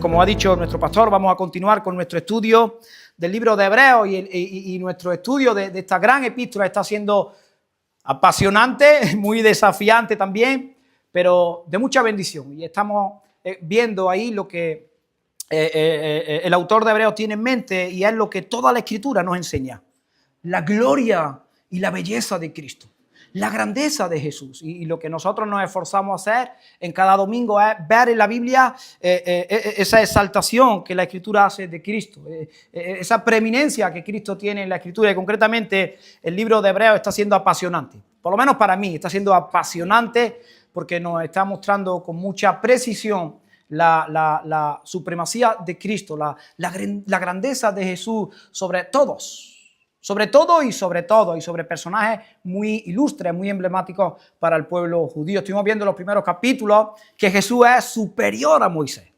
como ha dicho nuestro pastor, vamos a continuar con nuestro estudio del libro de Hebreos y nuestro estudio de esta gran epístola está siendo apasionante, muy desafiante también, pero de mucha bendición. Y estamos viendo ahí lo que el autor de Hebreos tiene en mente y es lo que toda la Escritura nos enseña. La gloria y la belleza de Cristo. La grandeza de Jesús. Y lo que nosotros nos esforzamos a hacer en cada domingo es ver en la Biblia esa exaltación que la Escritura hace de Cristo, esa preeminencia que Cristo tiene en la Escritura. Y concretamente el libro de Hebreos está siendo apasionante. Por lo menos para mí está siendo apasionante porque nos está mostrando con mucha precisión la supremacía de Cristo, la grandeza de Jesús sobre todos. Sobre todo y sobre personajes muy ilustres, muy emblemáticos para el pueblo judío. Estuvimos viendo en los primeros capítulos que Jesús es superior a Moisés,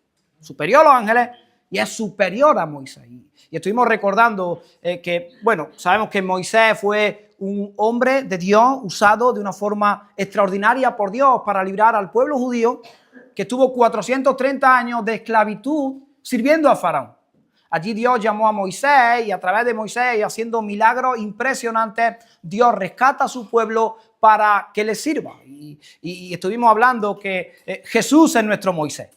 superior a los ángeles y es superior a Moisés. Y estuvimos recordando que, bueno, sabemos que Moisés fue un hombre de Dios usado de una forma extraordinaria por Dios para librar al pueblo judío que tuvo 430 años de esclavitud sirviendo a Faraón. Allí Dios llamó a Moisés y a través de Moisés y haciendo milagros impresionantes, Dios rescata a su pueblo para que le sirva. Y estuvimos hablando que Jesús es nuestro Moisés.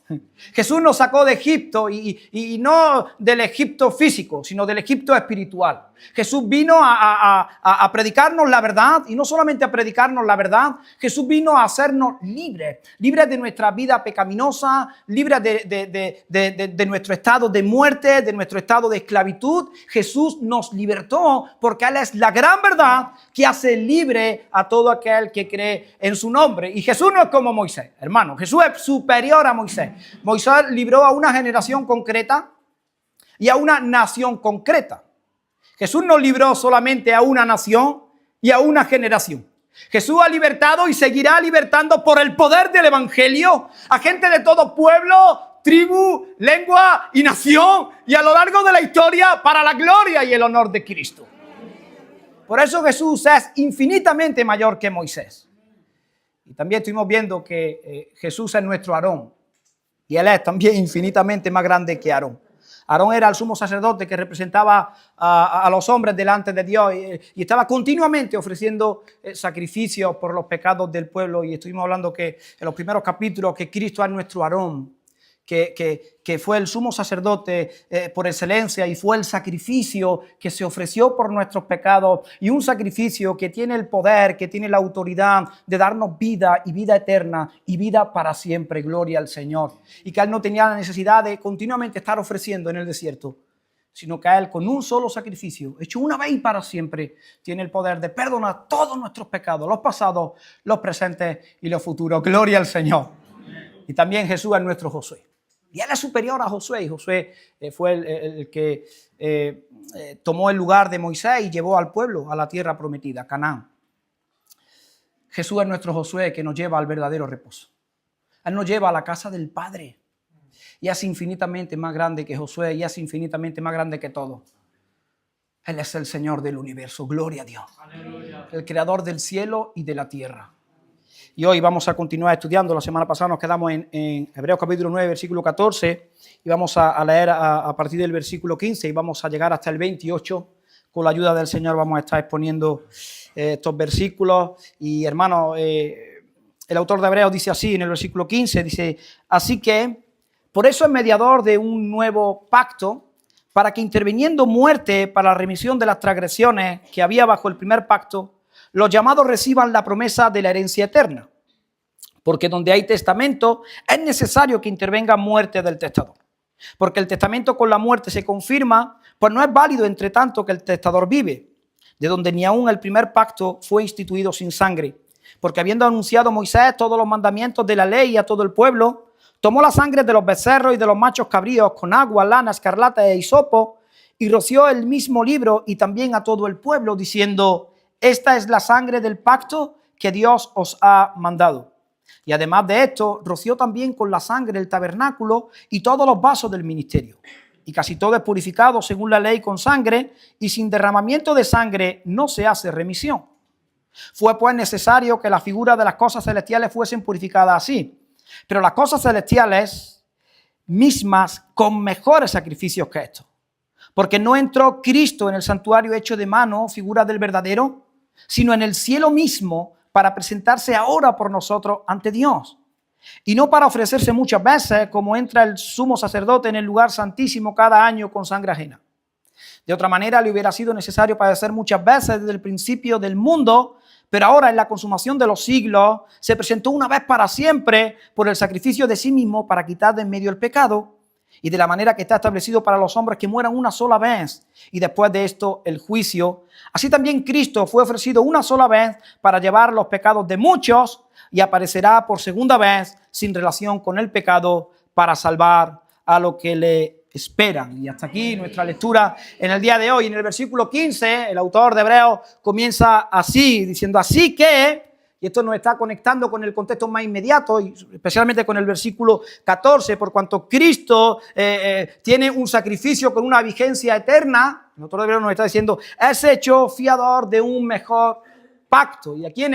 Jesús nos sacó de Egipto y no del Egipto físico, sino del Egipto espiritual. Jesús vino a predicarnos la verdad y no solamente a predicarnos la verdad, Jesús vino a hacernos libres de nuestra vida pecaminosa, libres de nuestro estado de muerte, de nuestro estado de esclavitud. Jesús nos libertó porque Él es la gran verdad que hace libre a todo aquel que cree en su nombre. Y Jesús no es como Moisés, hermano. Jesús es superior a Moisés. Moisés libró a una generación concreta y a una nación concreta. Jesús no libró solamente a una nación y a una generación. Jesús ha libertado y seguirá libertando por el poder del evangelio a gente de todo pueblo, tribu, lengua y nación y a lo largo de la historia para la gloria y el honor de Cristo. Por eso Jesús es infinitamente mayor que Moisés. Y también estuvimos viendo que Jesús es nuestro Aarón y Él es también infinitamente más grande que Aarón. Aarón era el sumo sacerdote que representaba a los hombres delante de Dios y estaba continuamente ofreciendo sacrificios por los pecados del pueblo. Y estuvimos hablando que en los primeros capítulos que Cristo es nuestro Aarón, que fue el sumo sacerdote por excelencia y fue el sacrificio que se ofreció por nuestros pecados y un sacrificio que tiene el poder, que tiene la autoridad de darnos vida y vida eterna y vida para siempre, gloria al Señor. Y que Él no tenía la necesidad de continuamente estar ofreciendo en el desierto, sino que Él con un solo sacrificio, hecho una vez y para siempre, tiene el poder de perdonar todos nuestros pecados, los pasados, los presentes y los futuros, gloria al Señor. Y también Jesús es nuestro Josué. Y Él es superior a Josué. Y Josué fue el que tomó el lugar de Moisés y llevó al pueblo a la tierra prometida, Canaán. Jesús es nuestro Josué que nos lleva al verdadero reposo. Él nos lleva a la casa del Padre. Y es infinitamente más grande que Josué y es infinitamente más grande que todo. Él es el Señor del universo. Gloria a Dios. Aleluya. El creador del cielo y de la tierra. Y hoy vamos a continuar estudiando. La semana pasada nos quedamos en Hebreos capítulo 9, versículo 14, y vamos a leer a partir del versículo 15 y vamos a llegar hasta el 28. Con la ayuda del Señor vamos a estar exponiendo estos versículos. Y hermanos, el autor de Hebreos dice así en el versículo 15, dice: así que, por eso es mediador de un nuevo pacto, para que interviniendo muerte para la remisión de las transgresiones que había bajo el primer pacto, los llamados reciban la promesa de la herencia eterna. Porque donde hay testamento, es necesario que intervenga muerte del testador. Porque el testamento con la muerte se confirma, pues no es válido entre tanto que el testador vive, de donde ni aun el primer pacto fue instituido sin sangre. Porque habiendo anunciado Moisés todos los mandamientos de la ley a todo el pueblo, tomó la sangre de los becerros y de los machos cabríos con agua, lana, escarlata e hisopo, y roció el mismo libro y también a todo el pueblo, diciendo: esta es la sangre del pacto que Dios os ha mandado. Y además de esto, roció también con la sangre el tabernáculo y todos los vasos del ministerio. Y casi todo es purificado según la ley con sangre, y sin derramamiento de sangre no se hace remisión. Fue pues necesario que la figura de las cosas celestiales fuesen purificadas así. Pero las cosas celestiales mismas con mejores sacrificios que estos. Porque no entró Cristo en el santuario hecho de mano, figura del verdadero, sino en el cielo mismo para presentarse ahora por nosotros ante Dios. Y no para ofrecerse muchas veces, como entra el sumo sacerdote en el lugar santísimo cada año con sangre ajena. De otra manera, le hubiera sido necesario padecer muchas veces desde el principio del mundo, pero ahora en la consumación de los siglos se presentó una vez para siempre por el sacrificio de sí mismo para quitar de en medio el pecado, y de la manera que está establecido para los hombres que mueran una sola vez y después de esto el juicio. Así también Cristo fue ofrecido una sola vez para llevar los pecados de muchos y aparecerá por segunda vez sin relación con el pecado para salvar a los que le esperan. Y hasta aquí nuestra lectura en el día de hoy. En el versículo 15, el autor de Hebreos comienza así, diciendo así que... Y esto nos está conectando con el contexto más inmediato, y especialmente con el versículo 14, por cuanto Cristo tiene un sacrificio con una vigencia eterna. El autor de Hebreos nos está diciendo, es hecho fiador de un mejor pacto. Y aquí en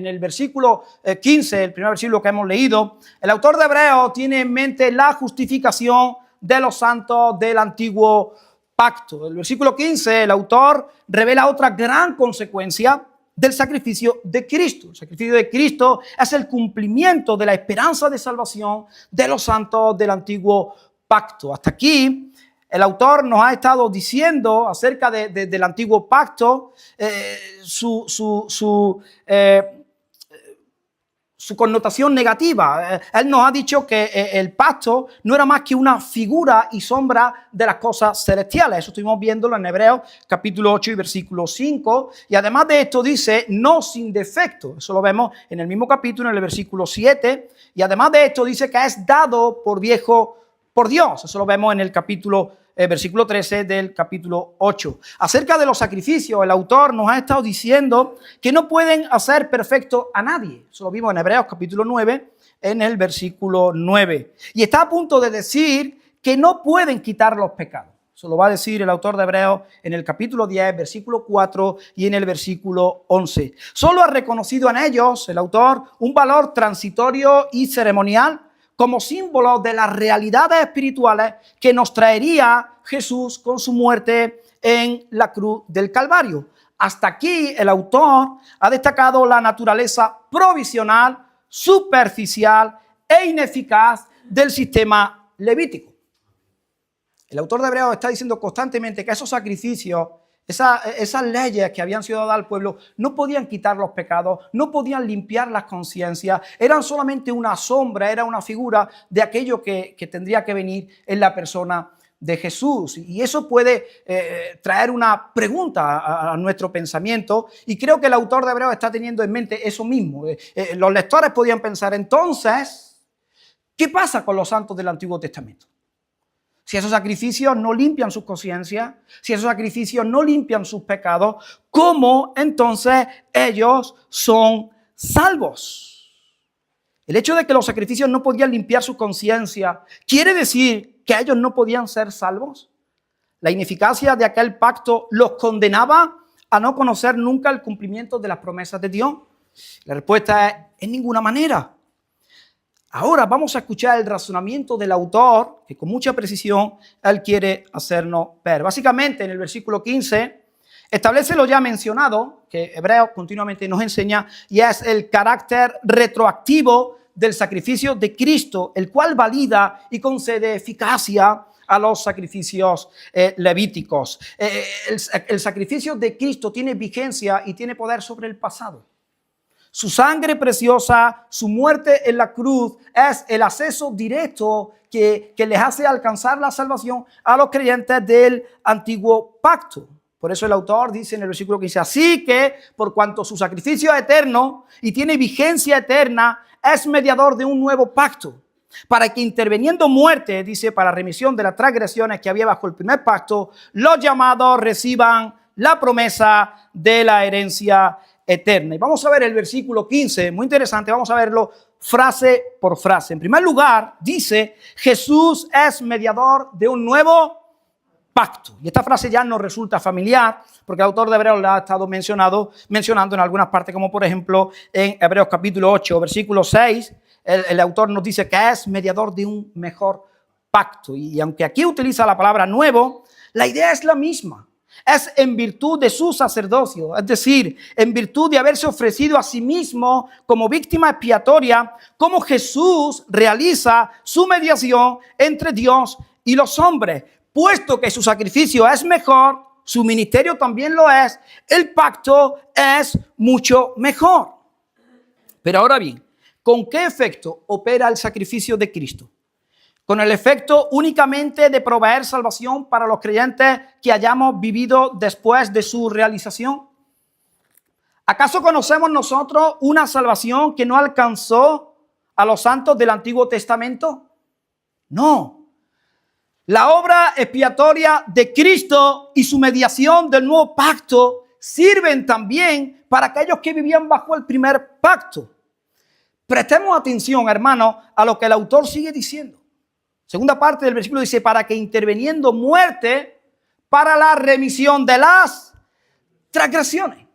el versículo 15, el primer versículo que hemos leído, el autor de Hebreos tiene en mente la justificación de los santos del antiguo pacto. El versículo 15, el autor revela otra gran consecuencia del sacrificio de Cristo. El sacrificio de Cristo es el cumplimiento de la esperanza de salvación de los santos del antiguo pacto. Hasta aquí, el autor nos ha estado diciendo acerca del antiguo pacto su connotación negativa. Él nos ha dicho que el pacto no era más que una figura y sombra de las cosas celestiales. Eso estuvimos viéndolo en Hebreos capítulo 8 y versículo 5. Y además de esto dice, no sin defecto. Eso lo vemos en el mismo capítulo, en el versículo 7. Y además de esto dice que es dado por viejo por Dios. Eso lo vemos en el versículo 13 del capítulo 8. Acerca de los sacrificios, el autor nos ha estado diciendo que no pueden hacer perfecto a nadie. Eso lo vimos en Hebreos capítulo 9, en el versículo 9. Y está a punto de decir que no pueden quitar los pecados. Eso lo va a decir el autor de Hebreos en el capítulo 10, versículo 4 y en el versículo 11. Solo ha reconocido en ellos, el autor, un valor transitorio y ceremonial como símbolo de las realidades espirituales que nos traería Jesús con su muerte en la cruz del Calvario. Hasta aquí el autor ha destacado la naturaleza provisional, superficial e ineficaz del sistema levítico. El autor de Hebreos está diciendo constantemente que esos sacrificios, esas leyes que habían sido dadas al pueblo no podían quitar los pecados, no podían limpiar las conciencias, eran solamente una sombra, era una figura de aquello que tendría que venir en la persona de Jesús. Y eso puede traer una pregunta a nuestro pensamiento, y creo que el autor de Hebreos está teniendo en mente eso mismo. Los lectores podían pensar, entonces, ¿qué pasa con los santos del Antiguo Testamento? Si esos sacrificios no limpian sus conciencias, si esos sacrificios no limpian sus pecados, ¿cómo entonces ellos son salvos? El hecho de que los sacrificios no podían limpiar su conciencia, ¿quiere decir que ellos no podían ser salvos? ¿La ineficacia de aquel pacto los condenaba a no conocer nunca el cumplimiento de las promesas de Dios? La respuesta es, en ninguna manera. Ahora vamos a escuchar el razonamiento del autor, que con mucha precisión él quiere hacernos ver. Básicamente en el versículo 15 establece lo ya mencionado, que Hebreos continuamente nos enseña, y es el carácter retroactivo del sacrificio de Cristo, el cual valida y concede eficacia a los sacrificios levíticos. El sacrificio de Cristo tiene vigencia y tiene poder sobre el pasado. Su sangre preciosa, su muerte en la cruz es el acceso directo que les hace alcanzar la salvación a los creyentes del antiguo pacto. Por eso el autor dice en el versículo 15, así que por cuanto su sacrificio es eterno y tiene vigencia eterna, es mediador de un nuevo pacto, para que interviniendo muerte, dice, para remisión de las transgresiones que había bajo el primer pacto, los llamados reciban la promesa de la herencia eterna. Y vamos a ver el versículo 15, muy interesante, vamos a verlo frase por frase. En primer lugar, dice, Jesús es mediador de un nuevo pacto. Y esta frase ya nos resulta familiar, porque el autor de Hebreos la ha estado mencionando en algunas partes, como por ejemplo en Hebreos capítulo 8, versículo 6, el autor nos dice que es mediador de un mejor pacto. Y aunque aquí utiliza la palabra nuevo, la idea es la misma. Es en virtud de su sacerdocio, es decir, en virtud de haberse ofrecido a sí mismo como víctima expiatoria, como Jesús realiza su mediación entre Dios y los hombres. Puesto que su sacrificio es mejor, su ministerio también lo es, el pacto es mucho mejor. Pero ahora bien, ¿con qué efecto opera el sacrificio de Cristo? Con el efecto únicamente de proveer salvación para los creyentes que hayamos vivido después de su realización. ¿Acaso conocemos nosotros una salvación que no alcanzó a los santos del Antiguo Testamento? No. La obra expiatoria de Cristo y su mediación del nuevo pacto sirven también para aquellos que vivían bajo el primer pacto. Prestemos atención, hermanos, a lo que el autor sigue diciendo. Segunda parte del versículo dice, para que interviniendo muerte para la remisión de las transgresiones.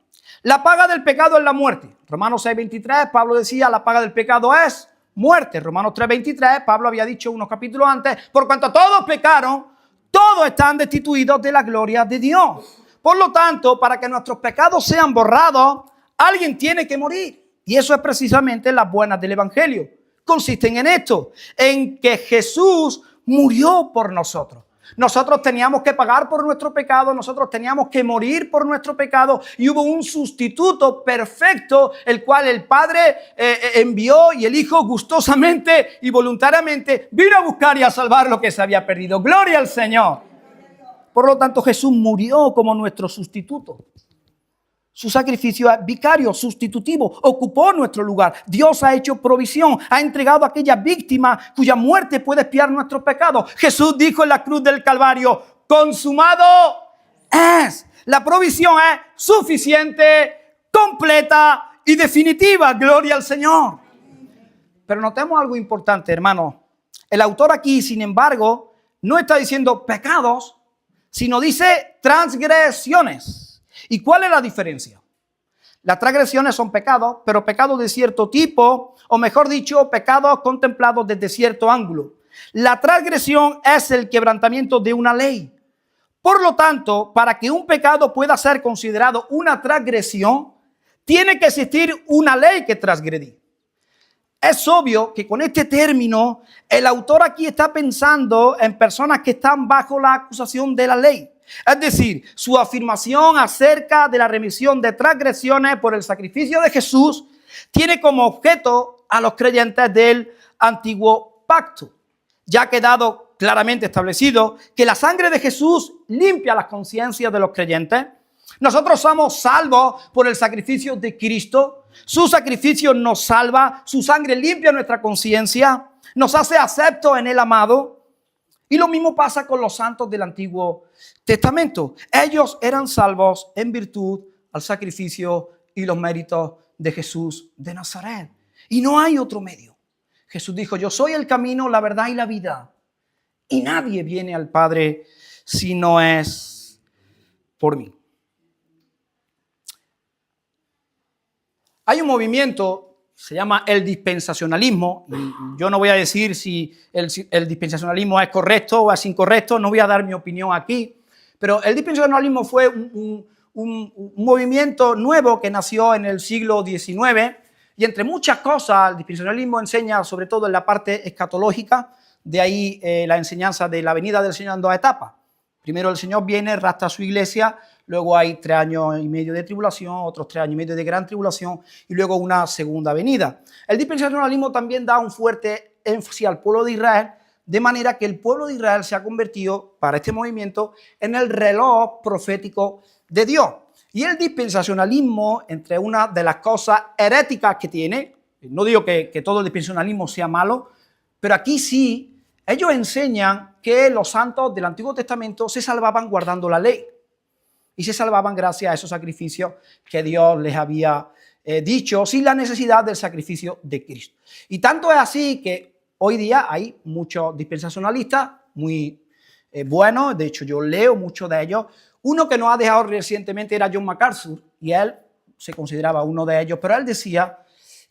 La paga del pecado es la muerte. Romanos 6:23, Pablo decía, la paga del pecado es muerte. Romanos 3:23, Pablo había dicho unos capítulos antes, por cuanto todos pecaron, todos están destituidos de la gloria de Dios. Por lo tanto, para que nuestros pecados sean borrados, alguien tiene que morir. Y eso es precisamente las buenas del Evangelio. Consisten en esto, en que Jesús murió por nosotros. Nosotros teníamos que pagar por nuestro pecado, nosotros teníamos que morir por nuestro pecado y hubo un sustituto perfecto, el cual el Padre envió y el Hijo gustosamente y voluntariamente vino a buscar y a salvar lo que se había perdido. ¡Gloria al Señor! Por lo tanto, Jesús murió como nuestro sustituto. Su sacrificio es vicario, sustitutivo, ocupó nuestro lugar. Dios ha hecho provisión, ha entregado a aquella víctima cuya muerte puede expiar nuestros pecados. Jesús dijo en la cruz del Calvario, consumado es. La provisión es suficiente, completa y definitiva. Gloria al Señor. Pero notemos algo importante, hermano. El autor aquí, sin embargo, no está diciendo pecados, sino dice transgresiones. ¿Y cuál es la diferencia? Las transgresiones son pecados, pero pecados de cierto tipo, o mejor dicho, pecados contemplados desde cierto ángulo. La transgresión es el quebrantamiento de una ley. Por lo tanto, para que un pecado pueda ser considerado una transgresión, tiene que existir una ley que transgredir. Es obvio que con este término, el autor aquí está pensando en personas que están bajo la acusación de la ley. Es decir, su afirmación acerca de la remisión de transgresiones por el sacrificio de Jesús tiene como objeto a los creyentes del antiguo pacto. Ya ha quedado claramente establecido que la sangre de Jesús limpia las conciencias de los creyentes. Nosotros somos salvos por el sacrificio de Cristo. Su sacrificio nos salva, su sangre limpia nuestra conciencia, nos hace aceptos en el amado. Y lo mismo pasa con los santos del Antiguo Testamento. Ellos eran salvos en virtud al sacrificio y los méritos de Jesús de Nazaret. Y no hay otro medio. Jesús dijo, yo soy el camino, la verdad y la vida. Y nadie viene al Padre si no es por mí. Hay un movimiento, se llama el dispensacionalismo. Y yo no voy a decir si el dispensacionalismo es correcto o es incorrecto, no voy a dar mi opinión aquí. Pero el dispensacionalismo fue un movimiento nuevo que nació en el siglo XIX y entre muchas cosas el dispensacionalismo enseña sobre todo en la parte escatológica, de ahí la enseñanza de la venida del Señor en dos etapas. Primero el Señor viene, rapta a su iglesia, luego hay 3 años y medio de tribulación, otros 3 años y medio de gran tribulación y luego una segunda venida. El dispensacionalismo también da un fuerte énfasis al pueblo de Israel, de manera que el pueblo de Israel se ha convertido, para este movimiento, en el reloj profético de Dios. Y el dispensacionalismo, entre una de las cosas heréticas que tiene, no digo que todo el dispensacionalismo sea malo, pero aquí sí, ellos enseñan que los santos del Antiguo Testamento se salvaban guardando la ley. Y se salvaban gracias a esos sacrificios que Dios les había dicho, sin la necesidad del sacrificio de Cristo. Y tanto es así que hoy día hay muchos dispensacionalistas muy buenos, de hecho yo leo muchos de ellos. Uno que nos ha dejado recientemente era John MacArthur, y él se consideraba uno de ellos, pero él decía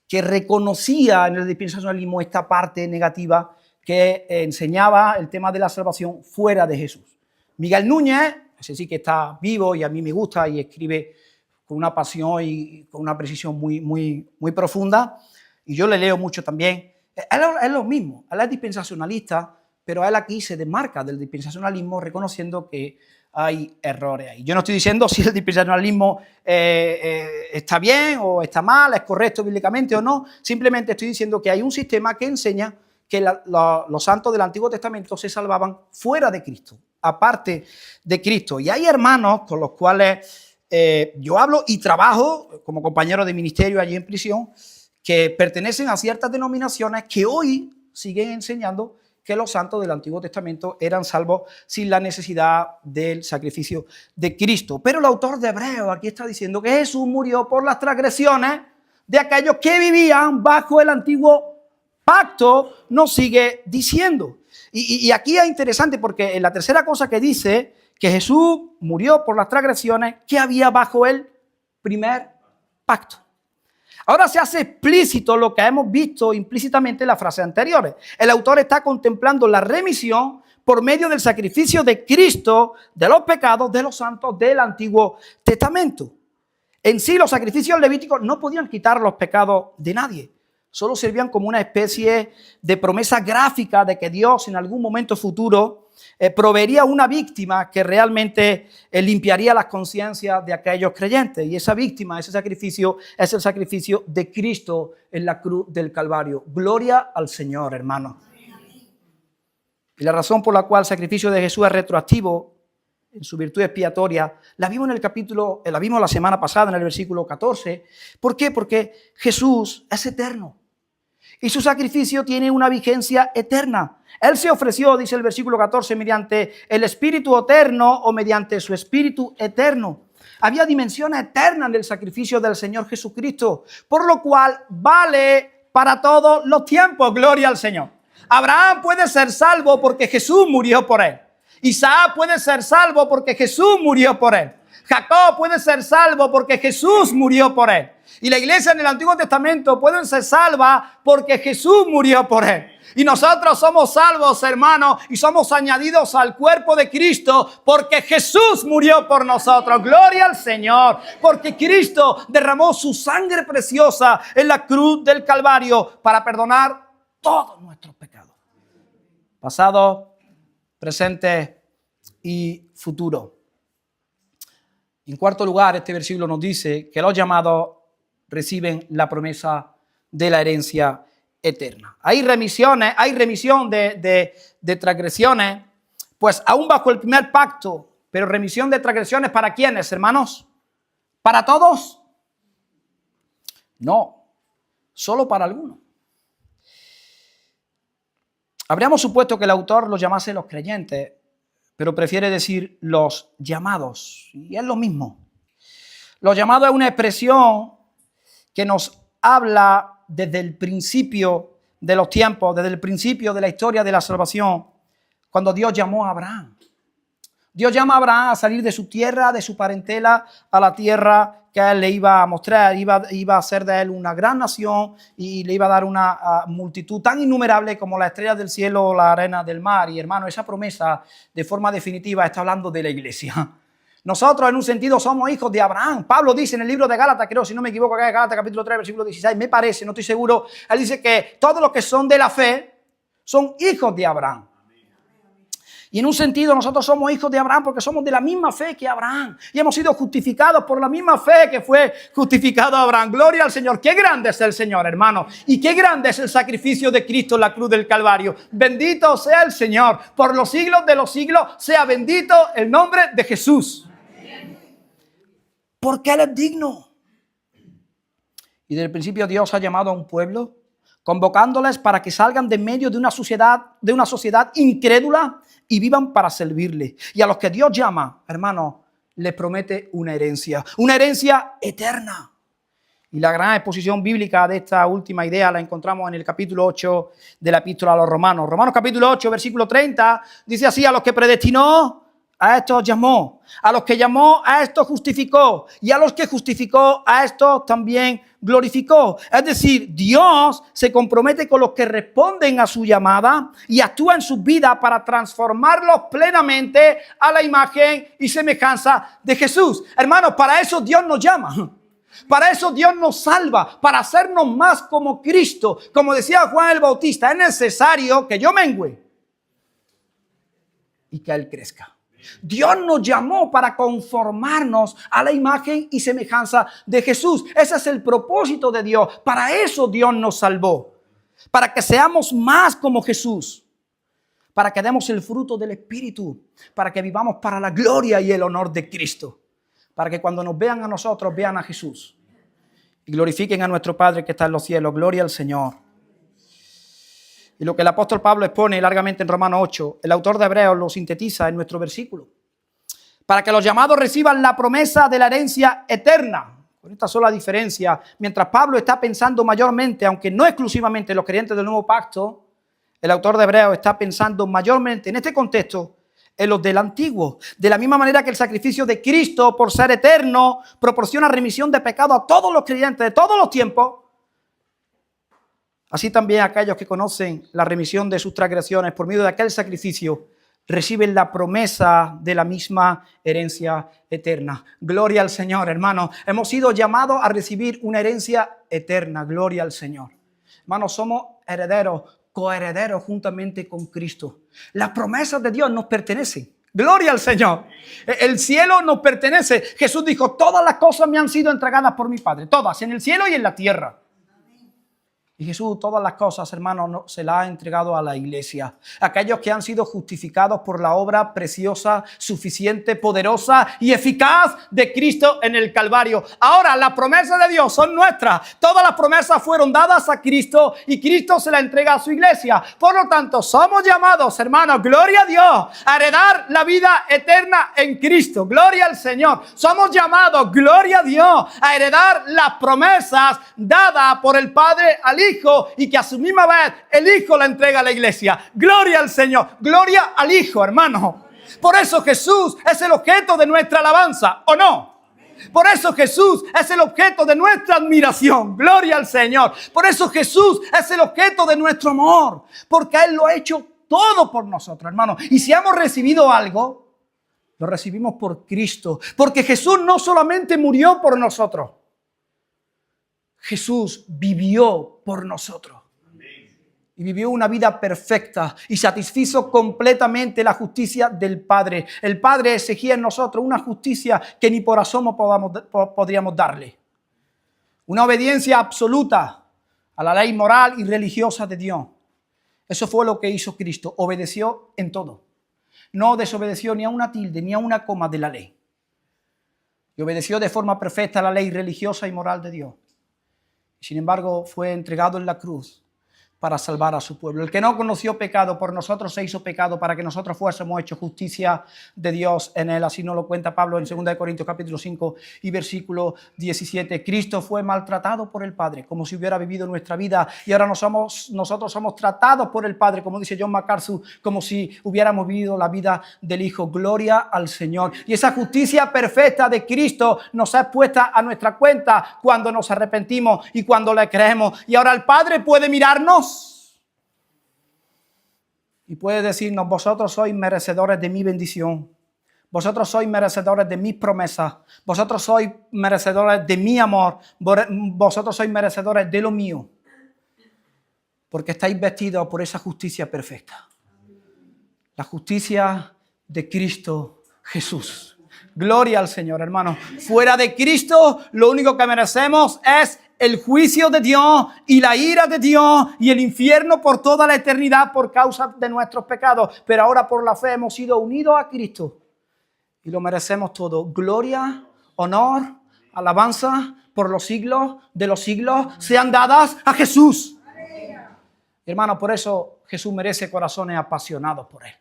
que reconocía en el dispensacionalismo esta parte negativa que enseñaba el tema de la salvación fuera de Jesús. Miguel Núñez, ese sí que está vivo y a mí me gusta y escribe con una pasión y con una precisión muy profunda, y yo le leo mucho también. Él es lo mismo, él es dispensacionalista, pero él aquí se desmarca del dispensacionalismo reconociendo que hay errores ahí. Yo no estoy diciendo si el dispensacionalismo está bien o está mal, es correcto bíblicamente o no, simplemente estoy diciendo que hay un sistema que enseña que los santos del Antiguo Testamento se salvaban fuera de Cristo, aparte de Cristo. Y hay hermanos con los cuales yo hablo y trabajo como compañero de ministerio allí en prisión, que pertenecen a ciertas denominaciones que hoy siguen enseñando que los santos del Antiguo Testamento eran salvos sin la necesidad del sacrificio de Cristo. Pero el autor de Hebreos aquí está diciendo que Jesús murió por las transgresiones de aquellos que vivían bajo el antiguo pacto, nos sigue diciendo. Y aquí es interesante porque en la tercera cosa que dice que Jesús murió por las transgresiones que había bajo el primer pacto. Ahora se hace explícito lo que hemos visto implícitamente en las frases anteriores. El autor está contemplando la remisión por medio del sacrificio de Cristo de los pecados de los santos del Antiguo Testamento. En sí, los sacrificios levíticos no podían quitar los pecados de nadie. Solo servían como una especie de promesa gráfica de que Dios en algún momento futuro proveería una víctima que realmente limpiaría las conciencias de aquellos creyentes. Y esa víctima, ese sacrificio, es el sacrificio de Cristo en la cruz del Calvario. Gloria al Señor, hermano. Y la razón por la cual el sacrificio de Jesús es retroactivo en su virtud expiatoria, la vimos en el capítulo, la vimos la semana pasada en el versículo 14. ¿Por qué? Porque Jesús es eterno. Y su sacrificio tiene una vigencia eterna. Él se ofreció, dice el versículo 14, mediante el Espíritu eterno o mediante su Espíritu eterno. Había dimensiones eternas del sacrificio del Señor Jesucristo, por lo cual vale para todos los tiempos. Gloria al Señor. Abraham puede ser salvo porque Jesús murió por él. Isaac puede ser salvo porque Jesús murió por él. Jacob puede ser salvo porque Jesús murió por él. Y la iglesia en el Antiguo Testamento puede ser salva porque Jesús murió por él. Y nosotros somos salvos, hermanos, y somos añadidos al cuerpo de Cristo porque Jesús murió por nosotros. Gloria al Señor, porque Cristo derramó su sangre preciosa en la cruz del Calvario para perdonar todos nuestros pecados, pasado, presente y futuro. En cuarto lugar, este versículo nos dice que los llamados reciben la promesa de la herencia eterna. Hay remisión de transgresiones, pues aún bajo el primer pacto, pero remisión de transgresiones ¿para quiénes, hermanos? ¿Para todos? No, solo para algunos. Habríamos supuesto que el autor los llamase los creyentes, pero prefiere decir los llamados, y es lo mismo. Los llamados es una expresión que nos habla desde el principio de los tiempos, desde el principio de la historia de la salvación, cuando Dios llamó a Abraham. Dios llama a Abraham a salir de su tierra, de su parentela, a la tierra que a él le iba a mostrar, iba a hacer de él una gran nación y le iba a dar una multitud tan innumerable como las estrellas del cielo o la arena del mar. Y hermano, esa promesa de forma definitiva está hablando de la iglesia. Nosotros en un sentido somos hijos de Abraham. Pablo dice en el libro de Gálatas, creo, si no me equivoco, acá en Gálatas capítulo 3, versículo 16, me parece, no estoy seguro, él dice que todos los que son de la fe son hijos de Abraham. Y en un sentido nosotros somos hijos de Abraham porque somos de la misma fe que Abraham. Y hemos sido justificados por la misma fe que fue justificado Abraham. Gloria al Señor. Qué grande es el Señor, hermano. Y qué grande es el sacrificio de Cristo en la cruz del Calvario. Bendito sea el Señor. Por los siglos de los siglos sea bendito el nombre de Jesús. Porque Él es digno. Y desde el principio Dios ha llamado a un pueblo, convocándoles para que salgan de medio de una sociedad incrédula y vivan para servirle. Y a los que Dios llama, hermano, les promete una herencia eterna. Y la gran exposición bíblica de esta última idea la encontramos en el capítulo 8 de la epístola a los Romanos. Romanos capítulo 8, versículo 30, dice así: a los que predestinó, a estos llamó. A los que llamó, a estos justificó. Y a los que justificó, a estos también glorificó. Es decir, Dios se compromete con los que responden a su llamada y actúa en sus vidas para transformarlos plenamente a la imagen y semejanza de Jesús. Hermanos, para eso Dios nos llama. Para eso Dios nos salva, para hacernos más como Cristo. Como decía Juan el Bautista, es necesario que yo mengüe y que Él crezca. Dios nos llamó para conformarnos a la imagen y semejanza de Jesús. Ese es el propósito de Dios. Para eso Dios nos salvó. Para que seamos más como Jesús. Para que demos el fruto del Espíritu. Para que vivamos para la gloria y el honor de Cristo. Para que cuando nos vean a nosotros, vean a Jesús. Y glorifiquen a nuestro Padre que está en los cielos. Gloria al Señor. Y lo que el apóstol Pablo expone largamente en Romanos 8, el autor de Hebreos lo sintetiza en nuestro versículo. Para que los llamados reciban la promesa de la herencia eterna. Con esta sola diferencia, mientras Pablo está pensando mayormente, aunque no exclusivamente en los creyentes del nuevo pacto, el autor de Hebreos está pensando mayormente en este contexto en los del antiguo. De la misma manera que el sacrificio de Cristo, por ser eterno, proporciona remisión de pecado a todos los creyentes de todos los tiempos, así también aquellos que conocen la remisión de sus transgresiones por medio de aquel sacrificio reciben la promesa de la misma herencia eterna. Gloria al Señor, hermanos. Hemos sido llamados a recibir una herencia eterna. Gloria al Señor. Hermanos, somos herederos, coherederos juntamente con Cristo. Las promesas de Dios nos pertenecen. Gloria al Señor. El cielo nos pertenece. Jesús dijo, todas las cosas me han sido entregadas por mi Padre. Todas, en el cielo y en la tierra. Y Jesús todas las cosas, hermanos, se las ha entregado a la iglesia. Aquellos que han sido justificados por la obra preciosa, suficiente, poderosa y eficaz de Cristo en el Calvario. Ahora, las promesas de Dios son nuestras. Todas las promesas fueron dadas a Cristo y Cristo se las entrega a su iglesia. Por lo tanto, somos llamados, hermanos, gloria a Dios, a heredar la vida eterna en Cristo. Gloria al Señor. Somos llamados, gloria a Dios, a heredar las promesas dadas por el Padre al Hijo y que a su misma vez el Hijo la entrega a la iglesia. Gloria al Señor, gloria al Hijo, hermano. Por eso Jesús es el objeto de nuestra alabanza, ¿o no? Por eso Jesús es el objeto de nuestra admiración. Gloria al Señor. Por eso Jesús es el objeto de nuestro amor, porque Él lo ha hecho todo por nosotros, hermano. Y si hemos recibido algo, lo recibimos por Cristo, porque Jesús no solamente murió por nosotros, Jesús vivió por nosotros. Y vivió una vida perfecta y satisfizo completamente la justicia del Padre. El Padre exigía en nosotros una justicia que ni por asomo podríamos darle. Una obediencia absoluta a la ley moral y religiosa de Dios. Eso fue lo que hizo Cristo. Obedeció en todo. No desobedeció ni a una tilde ni a una coma de la ley. Y obedeció de forma perfecta a la ley religiosa y moral de Dios. Sin embargo, fue entregado en la cruz para salvar a su pueblo. El que no conoció pecado por nosotros se hizo pecado para que nosotros fuésemos hechos justicia de Dios en él. Así nos lo cuenta Pablo en 2 Corintios capítulo 5 y versículo 17. Cristo fue maltratado por el Padre como si hubiera vivido nuestra vida y ahora nosotros somos tratados por el Padre, como dice John MacArthur, como si hubiéramos vivido la vida del Hijo. Gloria al Señor. Y esa justicia perfecta de Cristo nos es puesta a nuestra cuenta cuando nos arrepentimos y cuando le creemos. Y ahora el Padre puede mirarnos y puede decirnos, vosotros sois merecedores de mi bendición. Vosotros sois merecedores de mis promesas. Vosotros sois merecedores de mi amor. Vosotros sois merecedores de lo mío. Porque estáis vestidos por esa justicia perfecta. La justicia de Cristo Jesús. Gloria al Señor, hermano. Fuera de Cristo, lo único que merecemos es el juicio de Dios y la ira de Dios y el infierno por toda la eternidad por causa de nuestros pecados. Pero ahora por la fe hemos sido unidos a Cristo y lo merecemos todo. Gloria, honor, alabanza por los siglos de los siglos sean dadas a Jesús. Hermano, por eso Jesús merece corazones apasionados por Él.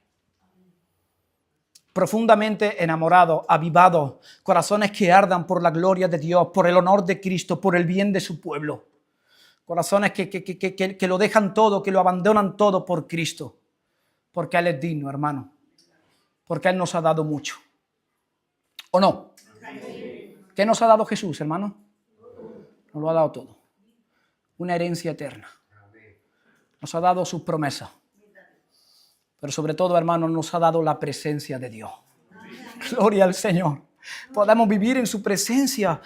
Profundamente enamorados, avivados, corazones que ardan por la gloria de Dios, por el honor de Cristo, por el bien de su pueblo. Corazones que lo dejan todo, que lo abandonan todo por Cristo, porque Él es digno, hermano. porque Él nos ha dado mucho. ¿O no? ¿Qué nos ha dado Jesús, hermano? Nos lo ha dado todo. Una herencia eterna. Nos ha dado sus promesas. Pero sobre todo, hermano, nos ha dado la presencia de Dios. Gloria al Señor. Podemos vivir en su presencia.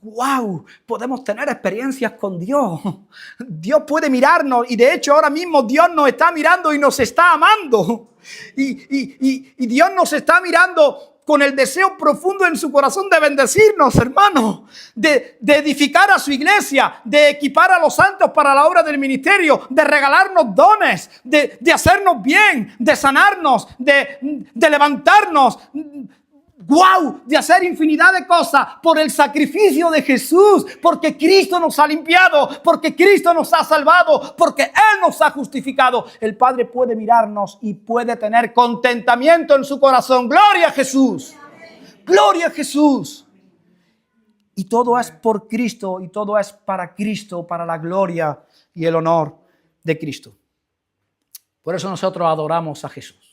¡Wow! Podemos tener experiencias con Dios. Dios puede mirarnos y de hecho ahora mismo Dios nos está mirando y nos está amando. Y Dios nos está mirando con el deseo profundo en su corazón de bendecirnos, hermanos, de edificar a su iglesia, de equipar a los santos para la obra del ministerio, de regalarnos dones, de hacernos bien, de sanarnos, de levantarnos. ¡Wow! De hacer infinidad de cosas por el sacrificio de Jesús, porque Cristo nos ha limpiado, porque Cristo nos ha salvado, porque Él nos ha justificado. El Padre puede mirarnos y puede tener contentamiento en su corazón. ¡Gloria a Jesús! ¡Gloria a Jesús! Y todo es por Cristo y todo es para Cristo, para la gloria y el honor de Cristo. Por eso nosotros adoramos a Jesús.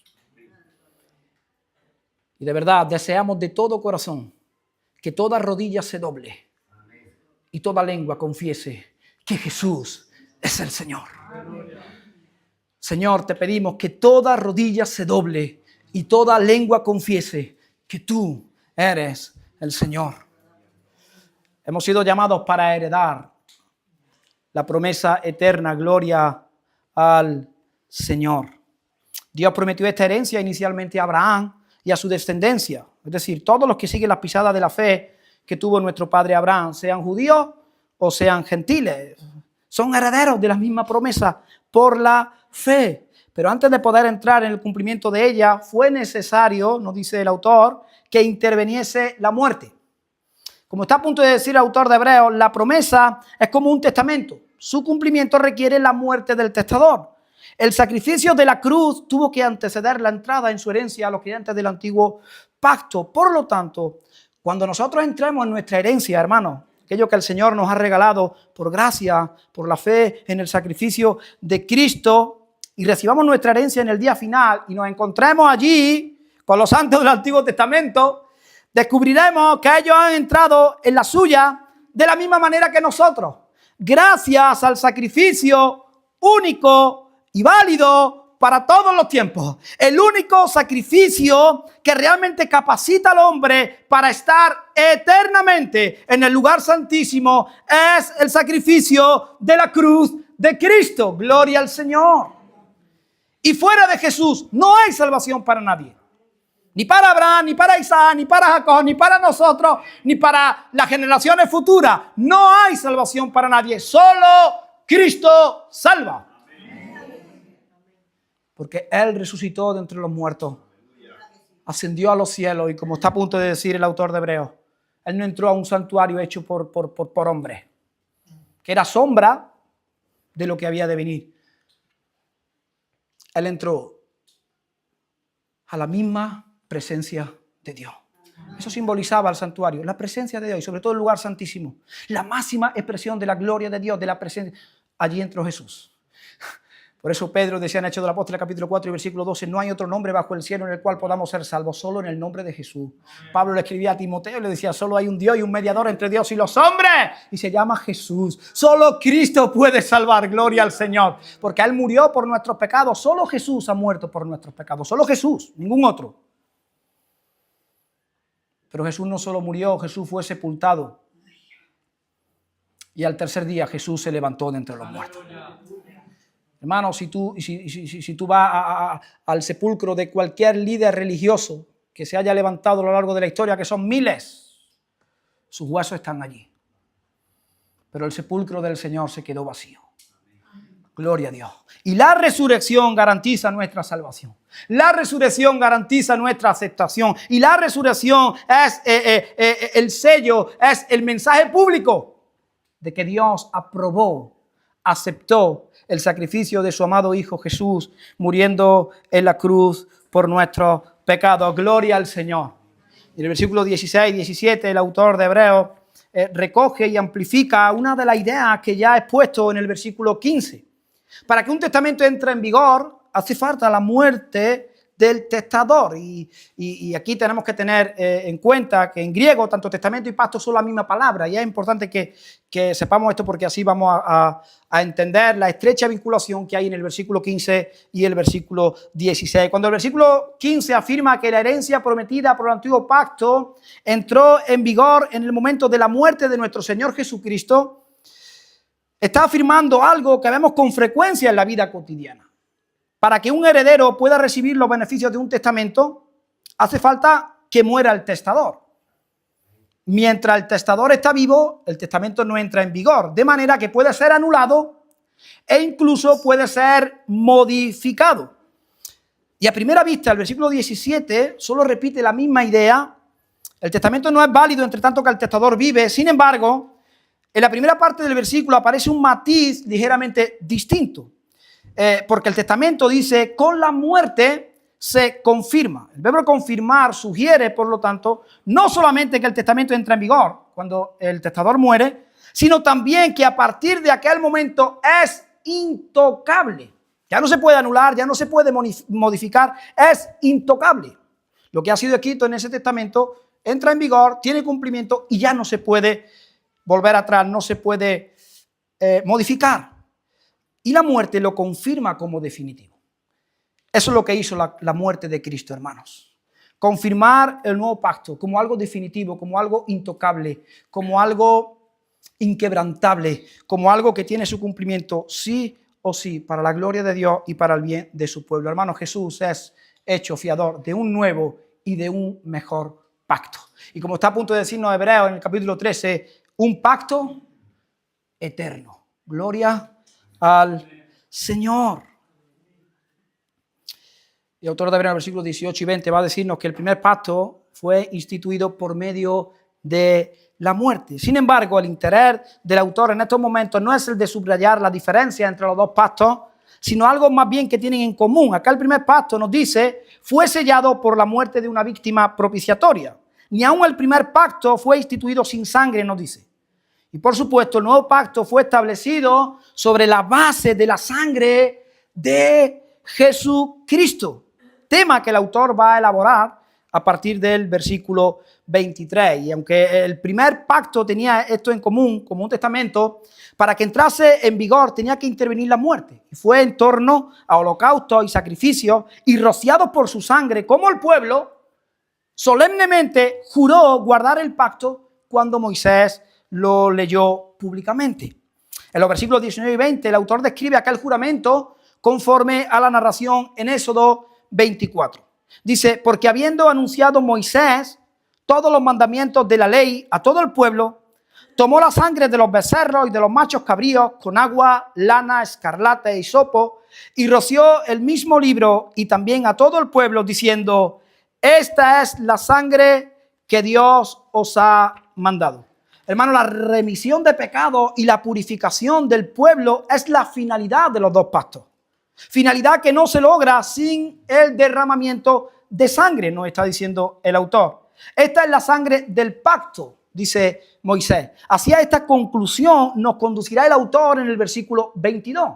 Y de verdad deseamos de todo corazón que toda rodilla se doble y toda lengua confiese que Jesús es el Señor. Señor, te pedimos que toda rodilla se doble y toda lengua confiese que tú eres el Señor. Hemos sido llamados para heredar la promesa eterna, gloria al Señor. Dios prometió esta herencia inicialmente a Abraham y a su descendencia, es decir, todos los que siguen las pisadas de la fe que tuvo nuestro padre Abraham, sean judíos o sean gentiles, son herederos de la misma promesa por la fe. Pero antes de poder entrar en el cumplimiento de ella, fue necesario, nos dice el autor, que interviniese la muerte. Como está a punto de decir el autor de Hebreos, la promesa es como un testamento. Su cumplimiento requiere la muerte del testador. El sacrificio de la cruz tuvo que anteceder la entrada en su herencia a los creyentes del antiguo pacto. Por lo tanto, cuando nosotros entremos en nuestra herencia, hermanos, aquello que el Señor nos ha regalado por gracia, por la fe en el sacrificio de Cristo, y recibamos nuestra herencia en el día final y nos encontremos allí con los santos del Antiguo Testamento, descubriremos que ellos han entrado en la suya de la misma manera que nosotros, gracias al sacrificio único y válido para todos los tiempos. El único sacrificio que realmente capacita al hombre para estar eternamente en el lugar santísimo es el sacrificio de la cruz de Cristo. Gloria al Señor. Y fuera de Jesús no hay salvación para nadie. Ni para Abraham, ni para Isaac, ni para Jacob, ni para nosotros, ni para las generaciones futuras. No hay salvación para nadie. Solo Cristo salva. Porque Él resucitó de entre los muertos, ascendió a los cielos y como está a punto de decir el autor de Hebreos, Él no entró a un santuario hecho por hombres, que era sombra de lo que había de venir. Él entró a la misma presencia de Dios. Eso simbolizaba el santuario, la presencia de Dios y sobre todo el lugar santísimo, la máxima expresión de la gloria de Dios, de la presencia. Allí entró Jesús. Por eso Pedro decía en Hechos de los Apóstoles capítulo 4 y versículo 12, no hay otro nombre bajo el cielo en el cual podamos ser salvos, solo en el nombre de Jesús. Pablo le escribía a Timoteo y le decía, solo hay un Dios y un mediador entre Dios y los hombres, y se llama Jesús. Solo Cristo puede salvar, gloria al Señor, porque Él murió por nuestros pecados. Solo Jesús ha muerto por nuestros pecados, solo Jesús, ningún otro. Pero Jesús no solo murió, Jesús fue sepultado. Y al tercer día Jesús se levantó de entre los muertos. Hermano, si tú vas al sepulcro de cualquier líder religioso que se haya levantado a lo largo de la historia, que son miles, sus huesos están allí. Pero el sepulcro del Señor se quedó vacío. Gloria a Dios. Y la resurrección garantiza nuestra salvación. La resurrección garantiza nuestra aceptación. Y la resurrección es el sello, es el mensaje público de que Dios aprobó, aceptó el sacrificio de su amado Hijo Jesús, muriendo en la cruz por nuestros pecados. Gloria al Señor. En el versículo 16 y 17, el autor de Hebreos recoge y amplifica una de las ideas que ya he expuesto en el versículo 15. Para que un testamento entre en vigor, hace falta la muerte del testador. Y aquí tenemos que tener en cuenta que en griego tanto testamento y pacto son la misma palabra, y es importante que sepamos esto porque así vamos a entender la estrecha vinculación que hay en el versículo 15 y el versículo 16. Cuando el versículo 15 afirma que la herencia prometida por el antiguo pacto entró en vigor en el momento de la muerte de nuestro Señor Jesucristo, está afirmando algo que vemos con frecuencia en la vida cotidiana. Para que un heredero pueda recibir los beneficios de un testamento, hace falta que muera el testador. Mientras el testador está vivo, el testamento no entra en vigor, de manera que puede ser anulado e incluso puede ser modificado. Y a primera vista, el versículo 17 solo repite la misma idea. El testamento no es válido entre tanto que el testador vive. Sin embargo, en la primera parte del versículo aparece un matiz ligeramente distinto. Porque el testamento dice, con la muerte se confirma. El verbo confirmar sugiere, por lo tanto, no solamente que el testamento entra en vigor cuando el testador muere, sino también que a partir de aquel momento es intocable. Ya no se puede anular, ya no se puede modificar, es intocable. Lo que ha sido escrito en ese testamento entra en vigor, tiene cumplimiento y ya no se puede volver atrás, no se puede modificar. Y la muerte lo confirma como definitivo. Eso es lo que hizo la muerte de Cristo, hermanos. Confirmar el nuevo pacto como algo definitivo, como algo intocable, como algo inquebrantable, como algo que tiene su cumplimiento sí o sí, para la gloria de Dios y para el bien de su pueblo. Hermano, Jesús es hecho fiador de un nuevo y de un mejor pacto. Y como está a punto de decirnos Hebreos en el capítulo 13, un pacto eterno. Gloria al Señor. El autor de Hebreos, en el versículo 18 y 20, va a decirnos que el primer pacto fue instituido por medio de la muerte. Sin embargo, el interés del autor en estos momentos no es el de subrayar la diferencia entre los dos pactos, sino algo más bien que tienen en común. Acá el primer pacto nos dice, fue sellado por la muerte de una víctima propiciatoria. Ni aun el primer pacto fue instituido sin sangre, nos dice. Y por supuesto, el nuevo pacto fue establecido sobre la base de la sangre de Jesucristo. Tema que el autor va a elaborar a partir del versículo 23. Y aunque el primer pacto tenía esto en común, como un testamento, para que entrase en vigor tenía que intervenir la muerte. Y fue en torno a holocaustos y sacrificios y rociados por su sangre, como el pueblo solemnemente juró guardar el pacto cuando Moisés lo leyó públicamente. En los versículos 19 y 20, el autor describe aquel juramento conforme a la narración en Éxodo 24. Dice, porque habiendo anunciado Moisés todos los mandamientos de la ley a todo el pueblo, tomó la sangre de los becerros y de los machos cabríos con agua, lana, escarlata e hisopo, y roció el mismo libro y también a todo el pueblo, diciendo, esta es la sangre que Dios os ha mandado. Hermano, la remisión de pecados y la purificación del pueblo es la finalidad de los dos pactos. Finalidad que no se logra sin el derramamiento de sangre, nos está diciendo el autor. Esta es la sangre del pacto, dice Moisés. Hacia esta conclusión nos conducirá el autor en el versículo 22.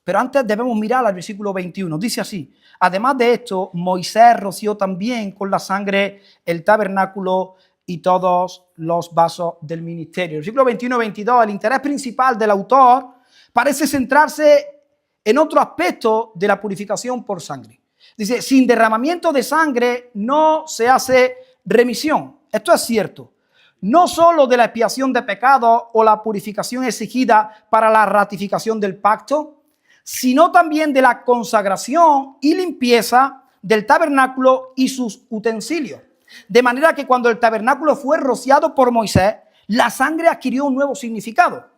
Pero antes debemos mirar al versículo 21. Dice así, además de esto, Moisés roció también con la sangre el tabernáculo y todos los vasos del ministerio. El versículo 21 y 22, el interés principal del autor parece centrarse en otro aspecto de la purificación por sangre. Dice, sin derramamiento de sangre no se hace remisión. Esto es cierto. No solo de la expiación de pecados o la purificación exigida para la ratificación del pacto, sino también de la consagración y limpieza del tabernáculo y sus utensilios. De manera que cuando el tabernáculo fue rociado por Moisés, la sangre adquirió un nuevo significado.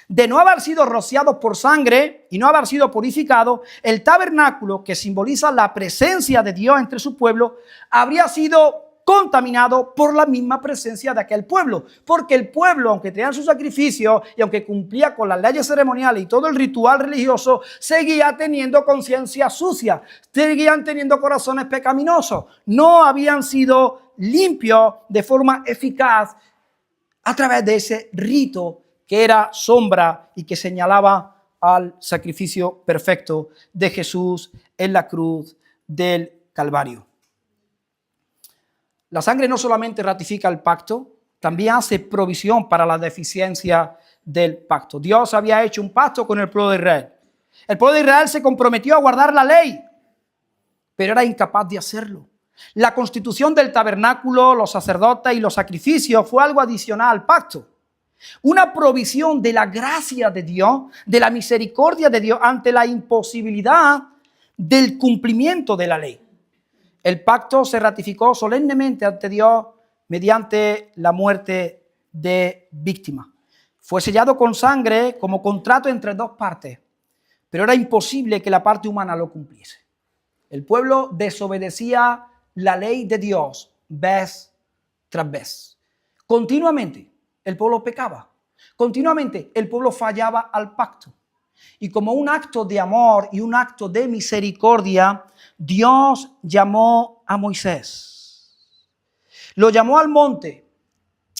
De no haber sido rociado por sangre y no haber sido purificado, el tabernáculo, que simboliza la presencia de Dios entre su pueblo, habría sido contaminado por la misma presencia de aquel pueblo. Porque el pueblo, aunque tenían su sacrificio y aunque cumplía con las leyes ceremoniales y todo el ritual religioso, seguía teniendo conciencia sucia, seguían teniendo corazones pecaminosos. No habían sido limpios de forma eficaz a través de ese rito que era sombra y que señalaba al sacrificio perfecto de Jesús en la cruz del Calvario. La sangre no solamente ratifica el pacto, también hace provisión para la deficiencia del pacto. Dios había hecho un pacto con el pueblo de Israel. El pueblo de Israel se comprometió a guardar la ley, pero era incapaz de hacerlo. La constitución del tabernáculo, los sacerdotes y los sacrificios fue algo adicional al pacto. Una provisión de la gracia de Dios, de la misericordia de Dios ante la imposibilidad del cumplimiento de la ley. El pacto se ratificó solemnemente ante Dios mediante la muerte de víctimas. Fue sellado con sangre como contrato entre dos partes, pero era imposible que la parte humana lo cumpliese. El pueblo desobedecía la ley de Dios vez tras vez. Continuamente el pueblo pecaba. Continuamente el pueblo fallaba al pacto. Y como un acto de amor y un acto de misericordia, Dios llamó a Moisés. Lo llamó al monte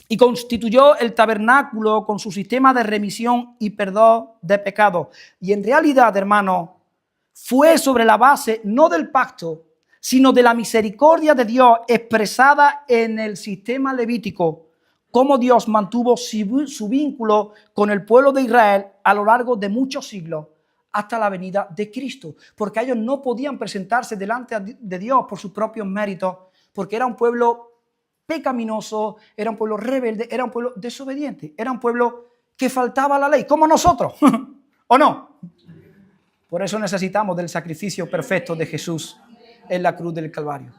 y constituyó el tabernáculo con su sistema de remisión y perdón de pecados. Y en realidad, hermano, fue sobre la base no del pacto, sino de la misericordia de Dios expresada en el sistema levítico, cómo Dios mantuvo su vínculo con el pueblo de Israel a lo largo de muchos siglos hasta la venida de Cristo, porque ellos no podían presentarse delante de Dios por sus propios méritos, porque era un pueblo pecaminoso, era un pueblo rebelde, era un pueblo desobediente, era un pueblo que faltaba a la ley, como nosotros, ¿o no? Por eso necesitamos del sacrificio perfecto de Jesús en la cruz del Calvario.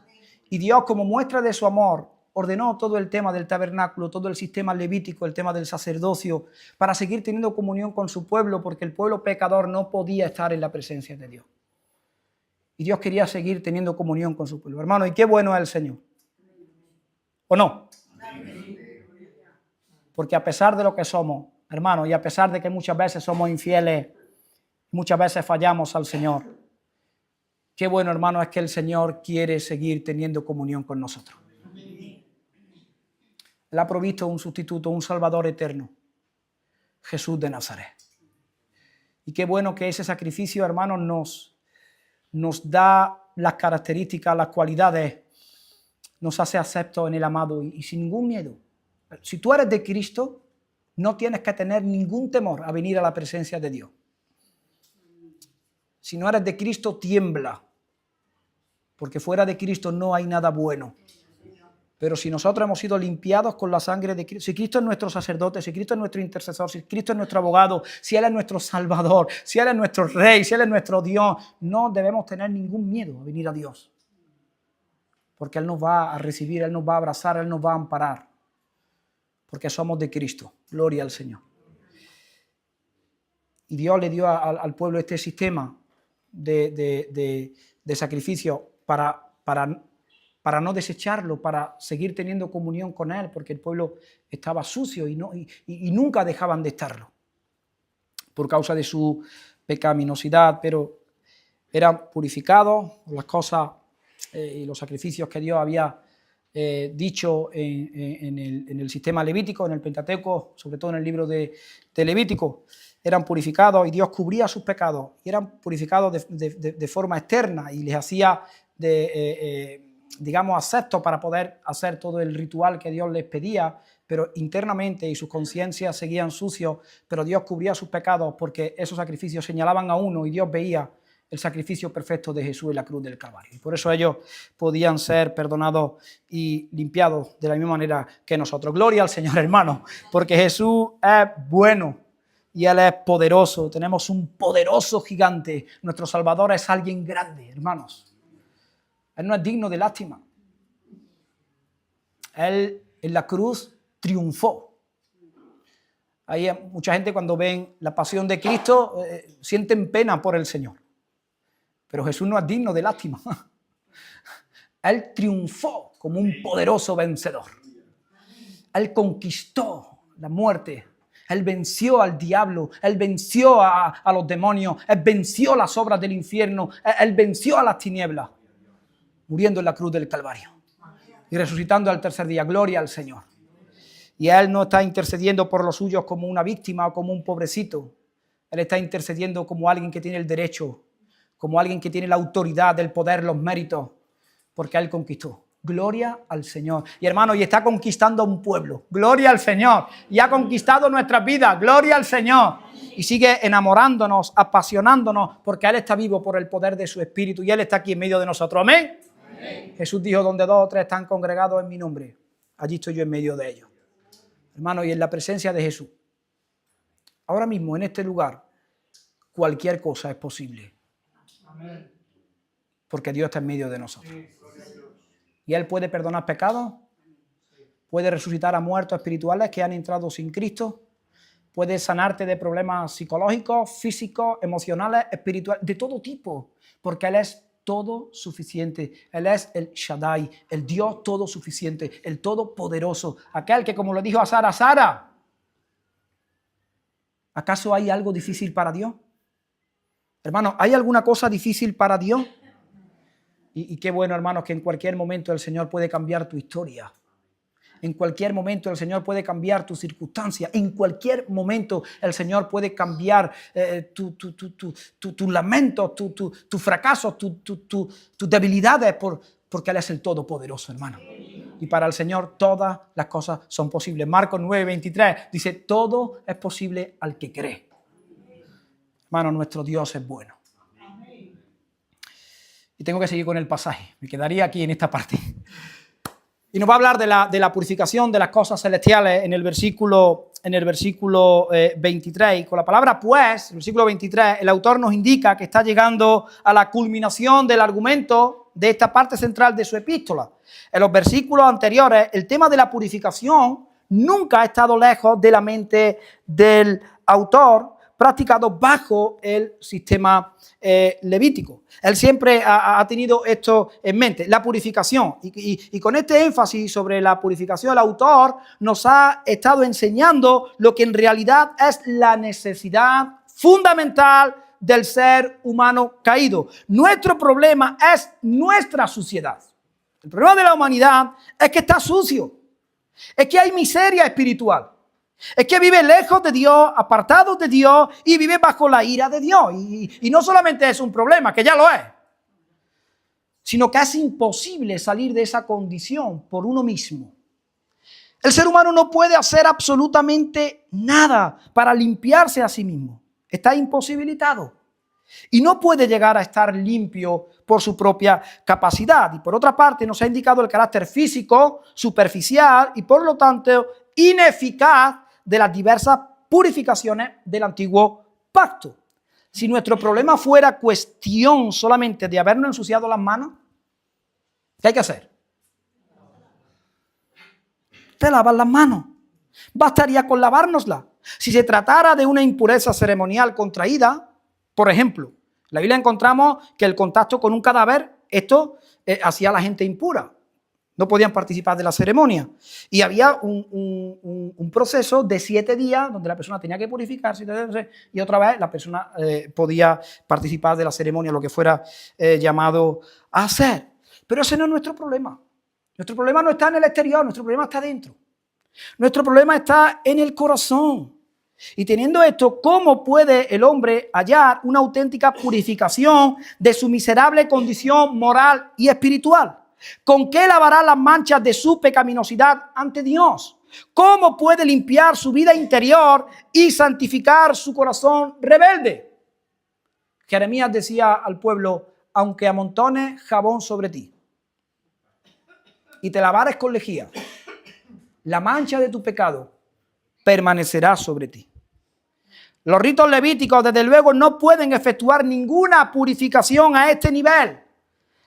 Y Dios, como muestra de su amor, ordenó todo el tema del tabernáculo, todo el sistema levítico, el tema del sacerdocio, para seguir teniendo comunión con su pueblo, porque el pueblo pecador no podía estar en la presencia de Dios. Y Dios quería seguir teniendo comunión con su pueblo. Hermano, y qué bueno es el Señor. ¿O no? Porque a pesar de lo que somos, hermano, y a pesar de que muchas veces somos infieles, muchas veces fallamos al Señor, qué bueno, hermano, es que el Señor quiere seguir teniendo comunión con nosotros. Él ha provisto un sustituto, un Salvador eterno, Jesús de Nazaret. Y qué bueno que ese sacrificio, hermano, nos da las características, las cualidades, nos hace aceptos en el amado y sin ningún miedo. Si tú eres de Cristo, no tienes que tener ningún temor a venir a la presencia de Dios. Si no eres de Cristo, tiembla, porque fuera de Cristo no hay nada bueno. Pero si nosotros hemos sido limpiados con la sangre de Cristo, si Cristo es nuestro sacerdote, si Cristo es nuestro intercesor, si Cristo es nuestro abogado, si Él es nuestro Salvador, si Él es nuestro Rey, si Él es nuestro Dios, no debemos tener ningún miedo a venir a Dios. Porque Él nos va a recibir, Él nos va a abrazar, Él nos va a amparar. Porque somos de Cristo. Gloria al Señor. Y Dios le dio al pueblo este sistema de sacrificio para no desecharlo, para seguir teniendo comunión con Él, porque el pueblo estaba sucio y nunca dejaban de estarlo por causa de su pecaminosidad, pero eran purificados las cosas y los sacrificios que Dios había dicho en el sistema levítico, en el Pentateuco, sobre todo en el libro de Levítico. Eran purificados y Dios cubría sus pecados y eran purificados de forma externa y les hacía digamos, aceptos para poder hacer todo el ritual que Dios les pedía, pero internamente y sus conciencias seguían sucios, pero Dios cubría sus pecados porque esos sacrificios señalaban a uno y Dios veía el sacrificio perfecto de Jesús en la cruz del Calvario. Y por eso ellos podían ser perdonados y limpiados de la misma manera que nosotros. Gloria al Señor, hermano, porque Jesús es bueno y Él es poderoso. Tenemos un poderoso gigante. Nuestro Salvador es alguien grande, hermanos. Él no es digno de lástima. Él en la cruz triunfó. Hay mucha gente cuando ven la pasión de Cristo sienten pena por el Señor. Pero Jesús no es digno de lástima. Él triunfó como un poderoso vencedor. Él conquistó la muerte. Él venció al diablo. Él venció a los demonios. Él venció las obras del infierno. Él venció a las tinieblas, muriendo en la cruz del Calvario y resucitando al tercer día. Gloria al Señor. Y Él no está intercediendo por los suyos como una víctima o como un pobrecito. Él está intercediendo como alguien que tiene el derecho, como alguien que tiene la autoridad, el poder, los méritos porque Él conquistó. Gloria al Señor. Y hermano, y está conquistando a un pueblo. Gloria al Señor. Y ha conquistado nuestras vidas. Gloria al Señor. Y sigue enamorándonos, apasionándonos, porque Él está vivo por el poder de su Espíritu y Él está aquí en medio de nosotros. Amén. Amén. Jesús dijo, donde 2 o 3 están congregados en mi nombre, allí estoy yo en medio de ellos. Hermano, y en la presencia de Jesús, ahora mismo en este lugar, cualquier cosa es posible. Amén. Porque Dios está en medio de nosotros. Y Él puede perdonar pecados, puede resucitar a muertos espirituales que han entrado sin Cristo, puede sanarte de problemas psicológicos, físicos, emocionales, espirituales, de todo tipo, porque Él es todo suficiente. Él es el Shaddai, el Dios todo suficiente, el todopoderoso, aquel que, como lo dijo a Sara, ¿acaso hay algo difícil para Dios? Hermano, ¿hay alguna cosa difícil para Dios? Y qué bueno, hermanos, que en cualquier momento el Señor puede cambiar tu historia. En cualquier momento el Señor puede cambiar tu circunstancia. En cualquier momento el Señor puede cambiar tus lamentos, tus fracasos, tus debilidades, porque Él es el Todopoderoso, hermano. Y para el Señor todas las cosas son posibles. Marcos 9:23 dice, todo es posible al que cree. Hermano, nuestro Dios es bueno. Y tengo que seguir con el pasaje. Me quedaría aquí en esta parte. Y nos va a hablar de la purificación de las cosas celestiales en el versículo 23. Y con la palabra pues, el versículo 23, el autor nos indica que está llegando a la culminación del argumento de esta parte central de su epístola. En los versículos anteriores, el tema de la purificación nunca ha estado lejos de la mente del autor, practicado bajo el sistema levítico. Él siempre ha tenido esto en mente, la purificación. Y con este énfasis sobre la purificación, el autor nos ha estado enseñando lo que en realidad es la necesidad fundamental del ser humano caído. Nuestro problema es nuestra suciedad. El problema de la humanidad es que está sucio. Es que hay miseria espiritual. Es que vive lejos de Dios, apartado de Dios y vive bajo la ira de Dios. Y no solamente es un problema, que ya lo es, sino que es imposible salir de esa condición por uno mismo. El ser humano no puede hacer absolutamente nada para limpiarse a sí mismo. Está imposibilitado. Y no puede llegar a estar limpio por su propia capacidad. Y por otra parte nos ha indicado el carácter físico, superficial y por lo tanto ineficaz de las diversas purificaciones del antiguo pacto. Si nuestro problema fuera cuestión solamente de habernos ensuciado las manos, ¿qué hay que hacer? Te lavas las manos. Bastaría con lavárnoslas. Si se tratara de una impureza ceremonial contraída, por ejemplo, en la Biblia encontramos que el contacto con un cadáver, esto hacía a la gente impura. No podían participar de la ceremonia. Y había un proceso de 7 días donde la persona tenía que purificarse y otra vez la persona podía participar de la ceremonia, lo que fuera llamado a hacer. Pero ese no es nuestro problema. Nuestro problema no está en el exterior, nuestro problema está dentro. Nuestro problema está en el corazón. Y teniendo esto, ¿cómo puede el hombre hallar una auténtica purificación de su miserable condición moral y espiritual? ¿Con qué lavará las manchas de su pecaminosidad ante Dios? ¿Cómo puede limpiar su vida interior y santificar su corazón rebelde? Jeremías decía al pueblo, aunque amontones jabón sobre ti y te lavares con lejía, la mancha de tu pecado permanecerá sobre ti. Los ritos levíticos, desde luego, no pueden efectuar ninguna purificación a este nivel.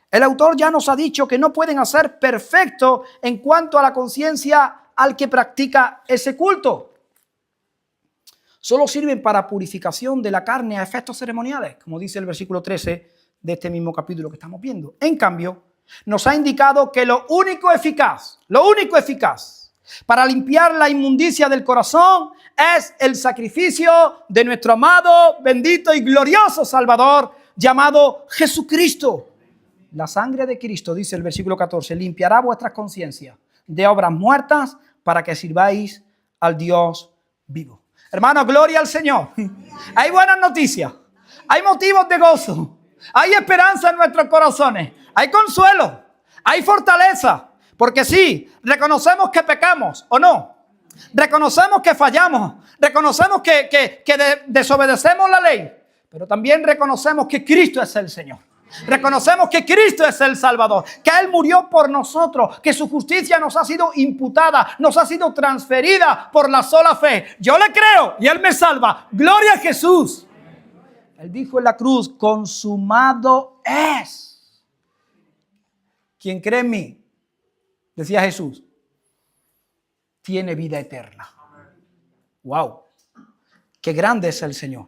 El autor ya nos ha dicho que no pueden hacer perfecto en cuanto a la conciencia al que practica ese culto. Solo sirven para purificación de la carne a efectos ceremoniales, como dice el versículo 13 de este mismo capítulo que estamos viendo. En cambio, nos ha indicado que lo único eficaz para limpiar la inmundicia del corazón es el sacrificio de nuestro amado, bendito y glorioso Salvador llamado Jesucristo. La sangre de Cristo, dice el versículo 14, limpiará vuestras conciencias de obras muertas para que sirváis al Dios vivo. Hermano, gloria al Señor. Hay buenas noticias, hay motivos de gozo, hay esperanza en nuestros corazones, hay consuelo, Hay fortaleza, porque sí, reconocemos que pecamos o no. Reconocemos que fallamos, reconocemos que desobedecemos la ley, pero también reconocemos que Cristo es el Señor. Reconocemos que Cristo es el Salvador, que Él murió por nosotros, que su justicia nos ha sido imputada, nos ha sido transferida por la sola fe. Yo le creo y Él me salva. Gloria a Jesús. Él dijo en la cruz, consumado es. Quien cree en mí, decía Jesús, tiene vida eterna. Wow, qué grande es el Señor.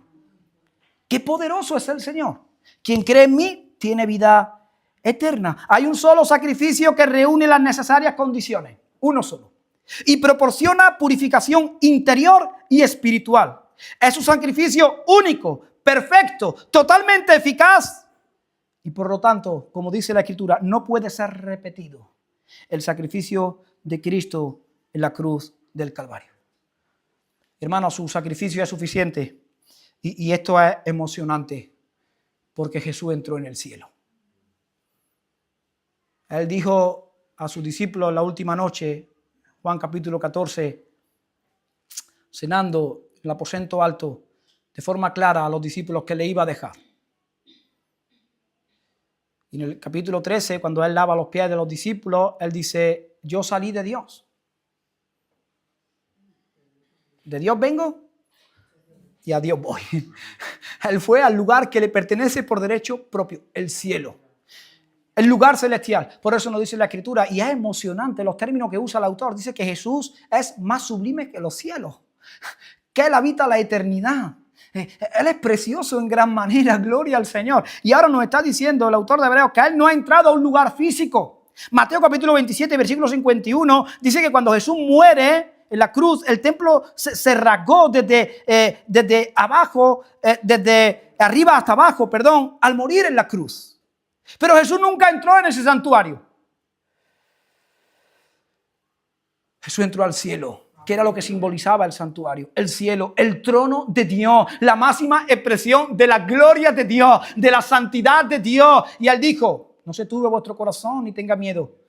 Qué poderoso es el Señor. Quien cree en mí tiene vida eterna. Hay un solo sacrificio que reúne las necesarias condiciones. Uno solo. Y proporciona purificación interior y espiritual. Es un sacrificio único, perfecto, totalmente eficaz. Y por lo tanto, como dice la Escritura, no puede ser repetido. El sacrificio de Cristo en la cruz del Calvario. Hermanos, su sacrificio es suficiente. Y esto es emocionante, porque Jesús entró en el cielo. Él dijo a sus discípulos la última noche, Juan capítulo 14, cenando en el aposento alto, de forma clara a los discípulos que le iba a dejar. Y en el capítulo 13, cuando Él lava los pies de los discípulos, Él dice, yo salí de Dios. De Dios vengo y a Dios voy. Él fue al lugar que le pertenece por derecho propio, el cielo. El lugar celestial. Por eso nos dice la Escritura, y es emocionante los términos que usa el autor. Dice que Jesús es más sublime que los cielos, que Él habita la eternidad. Él es precioso en gran manera, gloria al Señor. Y ahora nos está diciendo el autor de Hebreos que Él no ha entrado a un lugar físico. Mateo capítulo 27, versículo 51, dice que cuando Jesús muere en la cruz, el templo se rasgó desde abajo, desde arriba hasta abajo, perdón, al morir en la cruz. Pero Jesús nunca entró en ese santuario. Jesús entró al cielo, que era lo que simbolizaba el santuario, el cielo, el trono de Dios, la máxima expresión de la gloria de Dios, de la santidad de Dios. Y Él dijo, no se turbe vuestro corazón ni tenga miedo.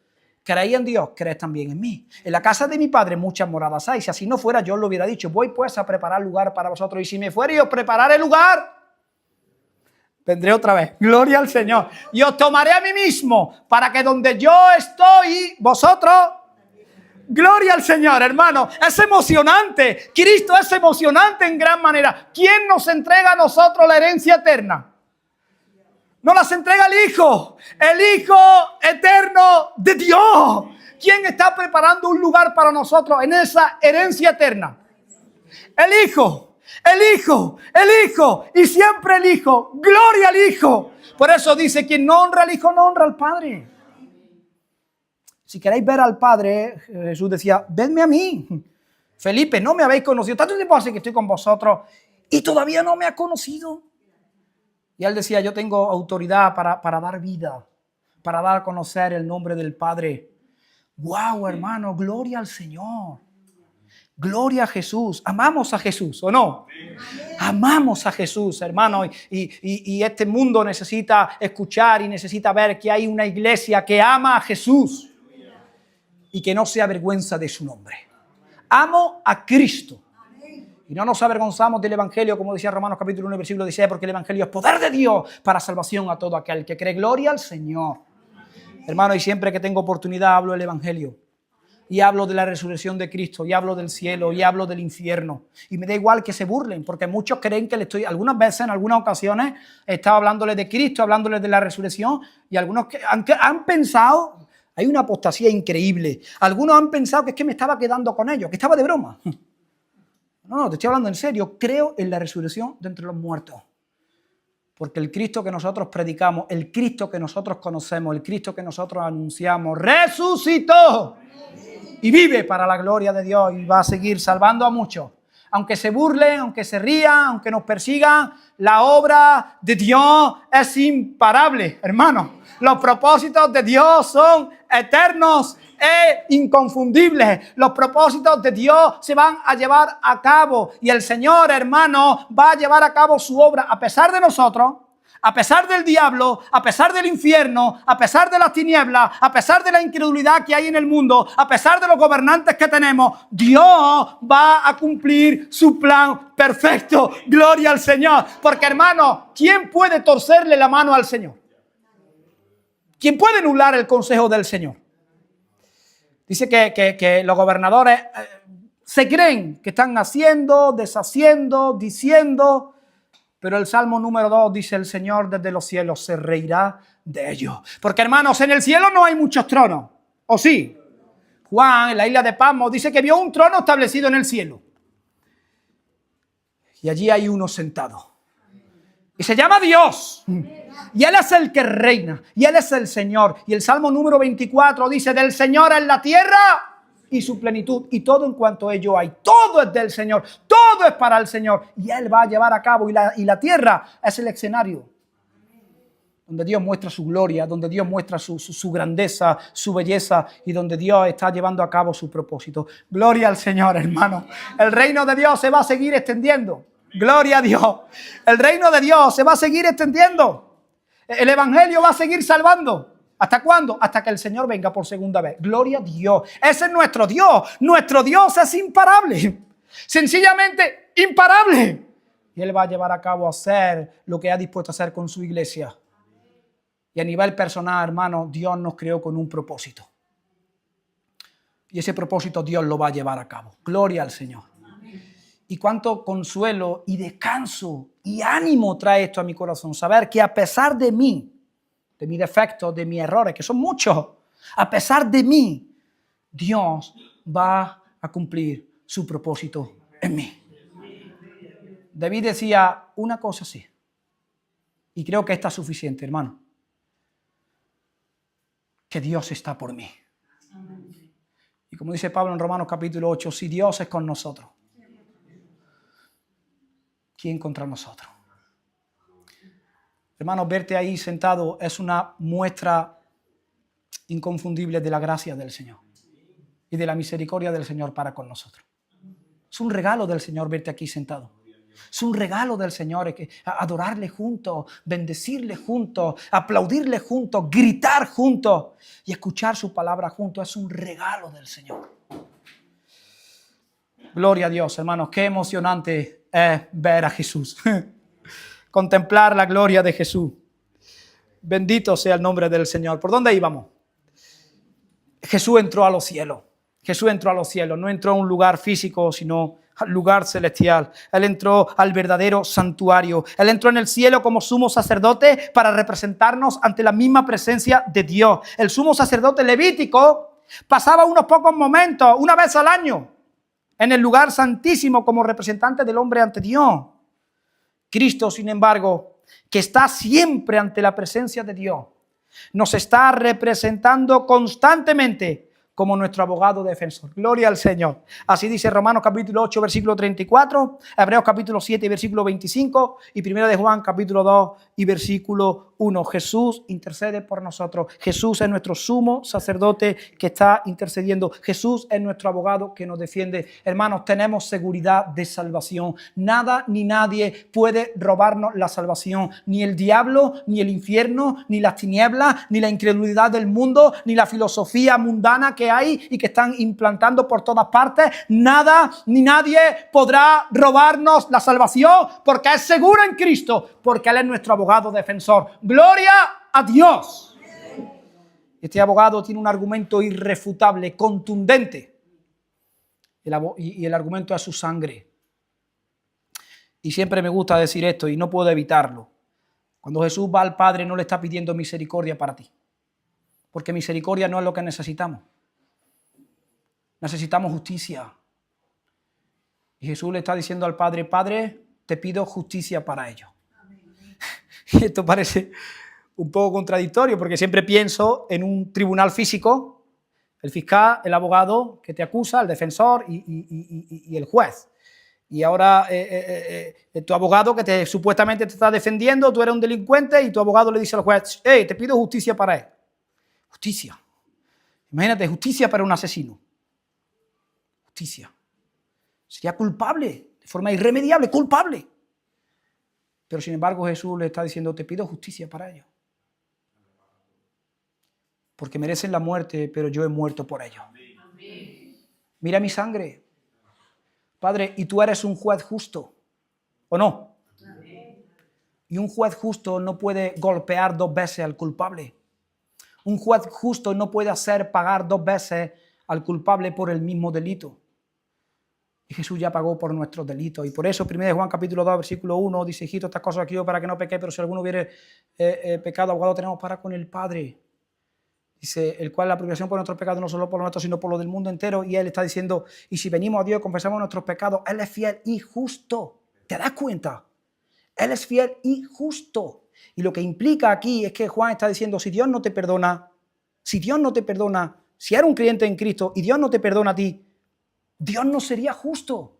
Creéis en Dios, creed también en mí. En la casa de mi Padre muchas moradas hay. Si así no fuera, yo os lo hubiera dicho. Voy pues a preparar lugar para vosotros. Y si me fuera y os prepararé lugar, vendré otra vez. Gloria al Señor. Y os tomaré a mí mismo, para que donde yo estoy, vosotros... Gloria al Señor, hermano. Es emocionante. Cristo es emocionante en gran manera. ¿Quién nos entrega a nosotros la herencia eterna? Nos las entrega el Hijo eterno de Dios. ¿Quién está preparando un lugar para nosotros en esa herencia eterna? El Hijo, y siempre el Hijo. Gloria al Hijo. Por eso dice, quien no honra al Hijo, no honra al Padre. Si queréis ver al Padre, Jesús decía, vedme a mí. Felipe, no me habéis conocido. Tanto tiempo hace que estoy con vosotros y todavía no me has conocido. Y él decía, yo tengo autoridad para dar vida, para dar a conocer el nombre del Padre. ¡Wow, hermano! Gloria al Señor. Gloria a Jesús. ¿Amamos a Jesús o no? Amamos a Jesús, hermano. Y este mundo necesita escuchar y necesita ver que hay una iglesia que ama a Jesús y que no se avergüenza de su nombre. Amo a Cristo. Y no nos avergonzamos del Evangelio, como decía Romanos capítulo 1, versículo 16, porque el Evangelio es poder de Dios para salvación a todo aquel que cree. Gloria al Señor. Hermano, y siempre que tengo oportunidad hablo del Evangelio. Y hablo de la resurrección de Cristo, y hablo del cielo, y hablo del infierno. Y me da igual que se burlen, porque muchos creen que le estoy... Algunas veces, en algunas ocasiones, he estado hablándoles de Cristo, hablándoles de la resurrección, y algunos que han pensado... Hay una apostasía increíble. Algunos han pensado que es que me estaba quedando con ellos, que estaba de broma. No, te estoy hablando en serio. Creo en la resurrección de entre los muertos. Porque el Cristo que nosotros predicamos, el Cristo que nosotros conocemos, el Cristo que nosotros anunciamos, resucitó y vive para la gloria de Dios y va a seguir salvando a muchos. Aunque se burlen, aunque se rían, aunque nos persigan, la obra de Dios es imparable, hermano. Los propósitos de Dios son eternos e inconfundibles. Los propósitos de Dios se van a llevar a cabo y el Señor, hermano, va a llevar a cabo su obra a pesar de nosotros, a pesar del diablo, a pesar del infierno, a pesar de las tinieblas, a pesar de la incredulidad que hay en el mundo, a pesar de los gobernantes que tenemos, Dios va a cumplir su plan perfecto. Gloria al Señor. Porque, hermano, ¿quién puede torcerle la mano al Señor? ¿Quién puede anular el consejo del Señor? Dice que los gobernadores se creen que están haciendo, deshaciendo, diciendo, pero el Salmo número 2 dice: el Señor desde los cielos se reirá de ellos. Porque, hermanos, en el cielo no hay muchos tronos, ¿o sí? Juan, en la isla de Patmos, dice que vio un trono establecido en el cielo. Y allí hay uno sentado. Y se llama Dios. Y Él es el que reina. Y Él es el Señor. Y el Salmo número 24 dice: del Señor es la tierra y su plenitud, y todo en cuanto a ello hay. Todo es del Señor. Todo es para el Señor. Y Él va a llevar a cabo. Y la tierra es el escenario donde Dios muestra su gloria, donde Dios muestra su grandeza, su belleza, y donde Dios está llevando a cabo su propósito. Gloria al Señor, hermano. El reino de Dios se va a seguir extendiendo. Gloria a Dios. El reino de Dios se va a seguir extendiendo. El evangelio va a seguir salvando. ¿Hasta cuándo? Hasta que el Señor venga por segunda vez. Gloria a Dios. Ese es nuestro Dios. Nuestro Dios es imparable. Sencillamente imparable. Y Él va a llevar a cabo a hacer lo que ha dispuesto a hacer con su iglesia. Y a nivel personal, hermano, Dios nos creó con un propósito. Y ese propósito Dios lo va a llevar a cabo. Gloria al Señor. Y cuánto consuelo y descanso y ánimo trae esto a mi corazón. Saber que a pesar de mí, de mis defectos, de mis errores, que son muchos, a pesar de mí, Dios va a cumplir su propósito en mí. David decía una cosa así. Y creo que esta es suficiente, hermano. Que Dios está por mí. Y como dice Pablo en Romanos capítulo 8, si Dios es con nosotros, ¿quién contra nosotros? Hermanos, verte ahí sentado es una muestra inconfundible de la gracia del Señor y de la misericordia del Señor para con nosotros. Es un regalo del Señor verte aquí sentado. Es un regalo del Señor adorarle juntos, bendecirle juntos, aplaudirle juntos, gritar juntos y escuchar su palabra juntos. Es un regalo del Señor. Gloria a Dios, hermanos. Qué emocionante es ver a Jesús. Contemplar la gloria de Jesús. Bendito sea el nombre del Señor. ¿Por dónde íbamos? Jesús entró a los cielos. Jesús entró a los cielos. No entró a un lugar físico, sino al lugar celestial. Él entró al verdadero santuario. Él entró en el cielo como sumo sacerdote para representarnos ante la misma presencia de Dios. El sumo sacerdote levítico pasaba unos pocos momentos, una vez al año, en el lugar santísimo como representante del hombre ante Dios. Cristo, sin embargo, que está siempre ante la presencia de Dios, nos está representando constantemente como nuestro abogado defensor. Gloria al Señor. Así dice Romanos capítulo 8, versículo 34, Hebreos capítulo 7, versículo 25 y 1 de Juan capítulo 2 y versículo 1. Jesús intercede por nosotros. Jesús es nuestro sumo sacerdote que está intercediendo. Jesús es nuestro abogado que nos defiende. Hermanos, tenemos seguridad de salvación. Nada ni nadie puede robarnos la salvación. Ni el diablo, ni el infierno, ni las tinieblas, ni la incredulidad del mundo, ni la filosofía mundana que hay y que están implantando por todas partes. Nada ni nadie podrá robarnos la salvación porque es segura en Cristo, porque Él es nuestro abogado defensor. ¡Gloria a Dios! Este abogado tiene un argumento irrefutable, contundente. Y el argumento es su sangre. Y siempre me gusta decir esto y no puedo evitarlo. Cuando Jesús va al Padre no le está pidiendo misericordia para ti. Porque misericordia no es lo que necesitamos. Necesitamos justicia. Y Jesús le está diciendo al Padre: Padre, te pido justicia para ellos. Y esto parece un poco contradictorio porque siempre pienso en un tribunal físico, el fiscal, el abogado que te acusa, el defensor y el juez. Y ahora tu abogado que supuestamente te está defendiendo, tú eres un delincuente y tu abogado le dice al juez: hey, te pido justicia para él. Justicia. Imagínate, justicia para un asesino. Justicia. Sería culpable, de forma irremediable, culpable. Pero sin embargo Jesús le está diciendo, te pido justicia para ellos. Porque merecen la muerte, pero yo he muerto por ellos. Mira mi sangre. Padre, y tú eres un juez justo, ¿o no? Y un juez justo no puede golpear 2 veces al culpable. Un juez justo no puede hacer pagar 2 veces al culpable por el mismo delito. Y Jesús ya pagó por nuestros delitos. Y por eso, 1 Juan capítulo 2, versículo 1, dice, hijito, estas cosas aquí para que no peque, pero si alguno hubiere pecado, abogado tenemos para con el Padre. Dice, el cual la propiciación por nuestros pecados, no solo por los nuestros, sino por los del mundo entero. Y Él está diciendo, y si venimos a Dios y confesamos nuestros pecados, Él es fiel y justo. ¿Te das cuenta? Él es fiel y justo. Y lo que implica aquí es que Juan está diciendo, si Dios no te perdona, si eres un creyente en Cristo y Dios no te perdona a ti, Dios no sería justo.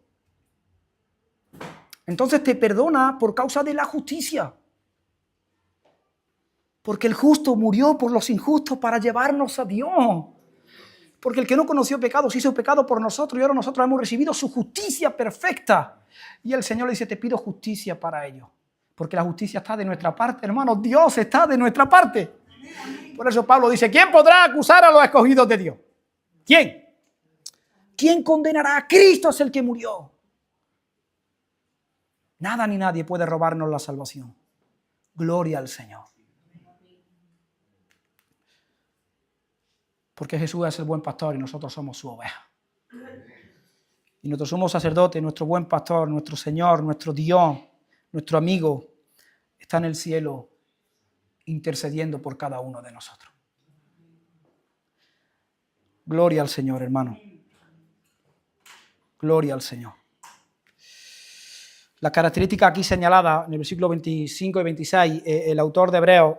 Entonces te perdona por causa de la justicia. Porque el justo murió por los injustos para llevarnos a Dios. Porque el que no conoció pecado se hizo pecado por nosotros y ahora nosotros hemos recibido su justicia perfecta. Y el Señor le dice, te pido justicia para ellos. Porque la justicia está de nuestra parte, hermanos. Dios está de nuestra parte. Por eso Pablo dice, ¿quién podrá acusar a los escogidos de Dios? ¿Quién? ¿Quién condenará? A Cristo es el que murió. Nada ni nadie puede robarnos la salvación. Gloria al Señor. Porque Jesús es el buen pastor y nosotros somos su oveja. Y nuestro sumo sacerdote, nuestro buen pastor, nuestro Señor, nuestro Dios, nuestro amigo, está en el cielo intercediendo por cada uno de nosotros. Gloria al Señor, hermano. Gloria al Señor. La característica aquí señalada en el versículo 25 y 26, el autor de Hebreos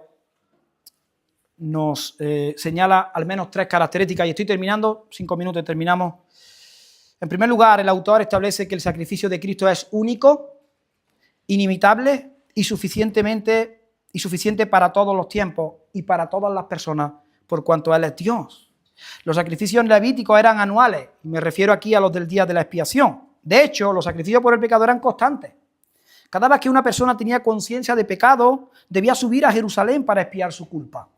nos señala al menos 3 características y estoy terminando, 5 minutos y terminamos. En primer lugar, el autor establece que el sacrificio de Cristo es único, inimitable y suficiente para todos los tiempos y para todas las personas, por cuanto Él es Dios. Los sacrificios levíticos eran anuales, y me refiero aquí a los del día de la expiación. De hecho, los sacrificios por el pecado eran constantes. Cada vez que una persona tenía conciencia de pecado, debía subir a Jerusalén para expiar su culpa.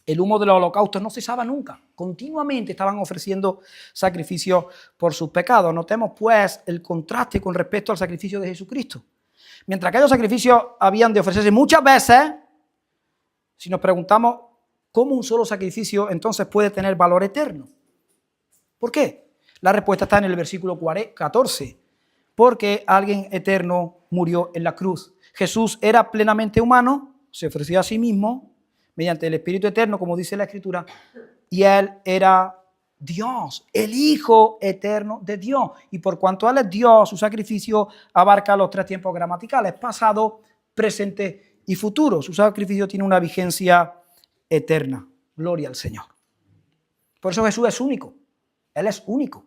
El humo de los holocaustos no cesaba nunca. Continuamente estaban ofreciendo sacrificios por sus pecados. Notemos, pues, el contraste con respecto al sacrificio de Jesucristo. Mientras aquellos sacrificios habían de ofrecerse muchas veces, si nos preguntamos cómo un solo sacrificio entonces puede tener valor eterno. ¿Por qué? La respuesta está en el versículo 14. Porque alguien eterno murió en la cruz. Jesús era plenamente humano, se ofreció a sí mismo, mediante el Espíritu Eterno, como dice la Escritura, y Él era Dios, el Hijo eterno de Dios. Y por cuanto Él es Dios, su sacrificio abarca los 3 tiempos gramaticales, pasado, presente y futuro. Su sacrificio tiene una vigencia eterna. Gloria al Señor. Por eso Jesús es único. Él es único.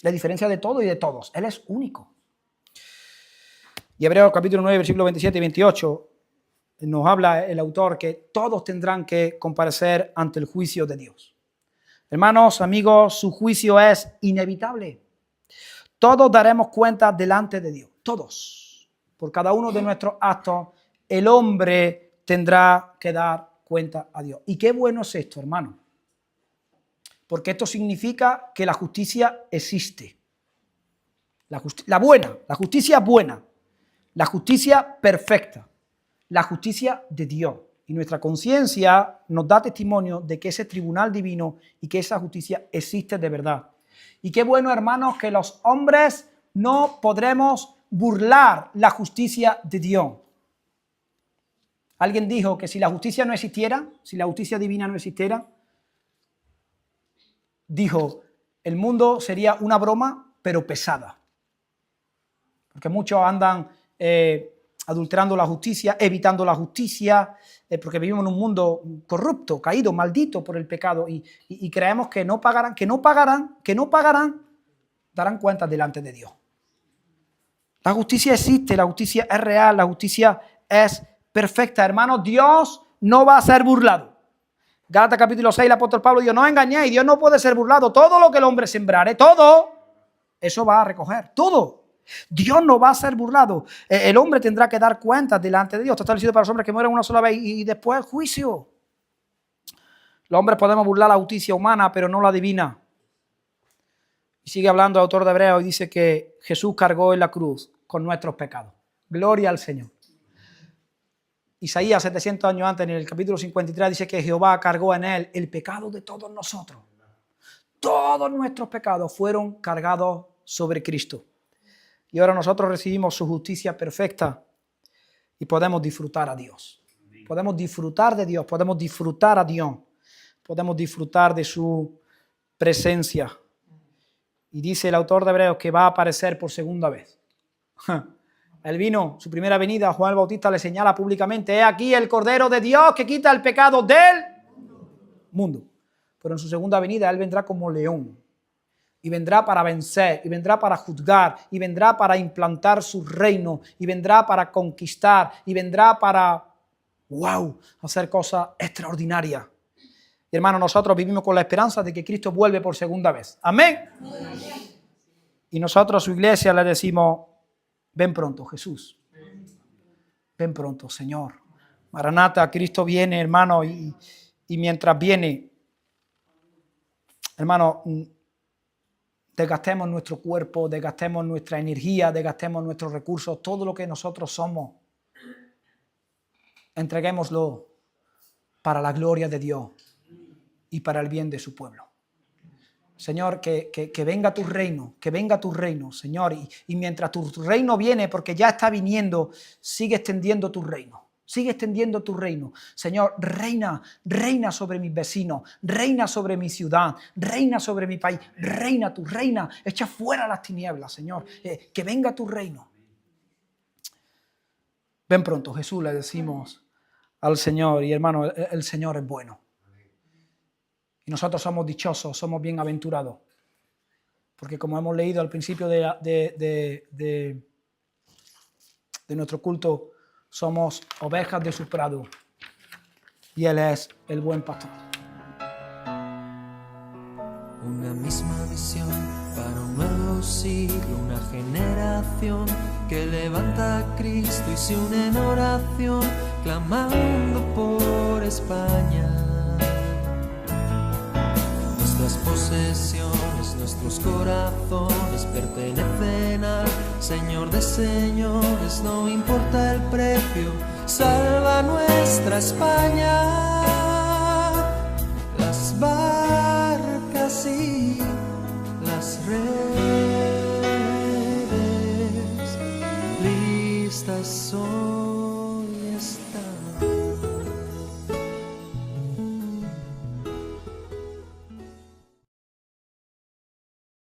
La diferencia de todo y de todos. Él es único. Y Hebreos capítulo 9, versículos 27 y 28, nos habla el autor que todos tendrán que comparecer ante el juicio de Dios. Hermanos, amigos, su juicio es inevitable. Todos daremos cuenta delante de Dios. Todos. Por cada uno de nuestros actos, el hombre tendrá que dar cuenta a Dios. Y qué bueno es esto, hermano. Porque esto significa que la justicia existe. La justicia buena, la justicia perfecta. La justicia de Dios. Y nuestra conciencia nos da testimonio de que ese tribunal divino y que esa justicia existe de verdad. Y qué bueno, hermanos, que los hombres no podremos burlar la justicia de Dios. Alguien dijo que si la justicia no existiera, si la justicia divina no existiera, dijo, el mundo sería una broma, pero pesada. Porque muchos andan adulterando la justicia, evitando la justicia, porque vivimos en un mundo corrupto, caído, maldito por el pecado y creemos que no pagarán, darán cuenta delante de Dios. La justicia existe, la justicia es real, la justicia es perfecta. Hermanos, Dios no va a ser burlado. Gálatas capítulo 6, el apóstol Pablo dijo, no os engañéis, Dios no puede ser burlado. Todo lo que el hombre sembrare, todo, eso va a recoger, todo. Dios no va a ser burlado. El hombre tendrá que dar cuentas delante de Dios. Esto está establecido para los hombres que mueren una sola vez y después el juicio. Los hombres podemos burlar la justicia humana, pero no la divina. Y sigue hablando el autor de Hebreos y dice que Jesús cargó en la cruz con nuestros pecados. Gloria al Señor. Isaías 700 años antes, en el capítulo 53, dice que Jehová cargó en él el pecado de todos nosotros. Todos nuestros pecados fueron cargados sobre Cristo. Y ahora nosotros recibimos su justicia perfecta y podemos disfrutar a Dios. Podemos disfrutar de Dios, podemos disfrutar a Dios. Podemos disfrutar de su presencia. Y dice el autor de Hebreos que va a aparecer por segunda vez. Él vino, su primera venida, Juan el Bautista le señala públicamente: he aquí el Cordero de Dios que quita el pecado del mundo. Pero en su segunda venida Él vendrá como león. Y vendrá para vencer, y vendrá para juzgar, y vendrá para implantar su reino, y vendrá para conquistar, y vendrá para, hacer cosas extraordinarias. Y hermano, nosotros vivimos con la esperanza de que Cristo vuelve por segunda vez. Amén. Y nosotros, su iglesia, le decimos: ven pronto, Jesús. Ven pronto, Señor. Maranata, Cristo viene, hermano, y mientras viene, hermano, desgastemos nuestro cuerpo, desgastemos nuestra energía, desgastemos nuestros recursos, todo lo que nosotros somos. Entreguémoslo para la gloria de Dios y para el bien de su pueblo. Señor, que venga tu reino, Señor, y mientras tu reino viene, porque ya está viniendo, sigue extendiendo tu reino. Sigue extendiendo tu reino. Señor, reina sobre mis vecinos, reina sobre mi ciudad, reina sobre mi país, reina, echa fuera las tinieblas, Señor, que venga tu reino. Ven pronto, Jesús, le decimos al Señor, y hermano, el Señor es bueno. Y nosotros somos dichosos, somos bienaventurados, porque como hemos leído al principio de nuestro culto, somos ovejas de su prado y Él es el buen pastor. Una misma visión para un nuevo siglo, una generación que levanta a Cristo y se une en oración, clamando por España. Nuestras posesiones, nuestros corazones pertenecen al Señor de señores, no importa el precio, salva nuestra España. Las barcas y las redes listas son.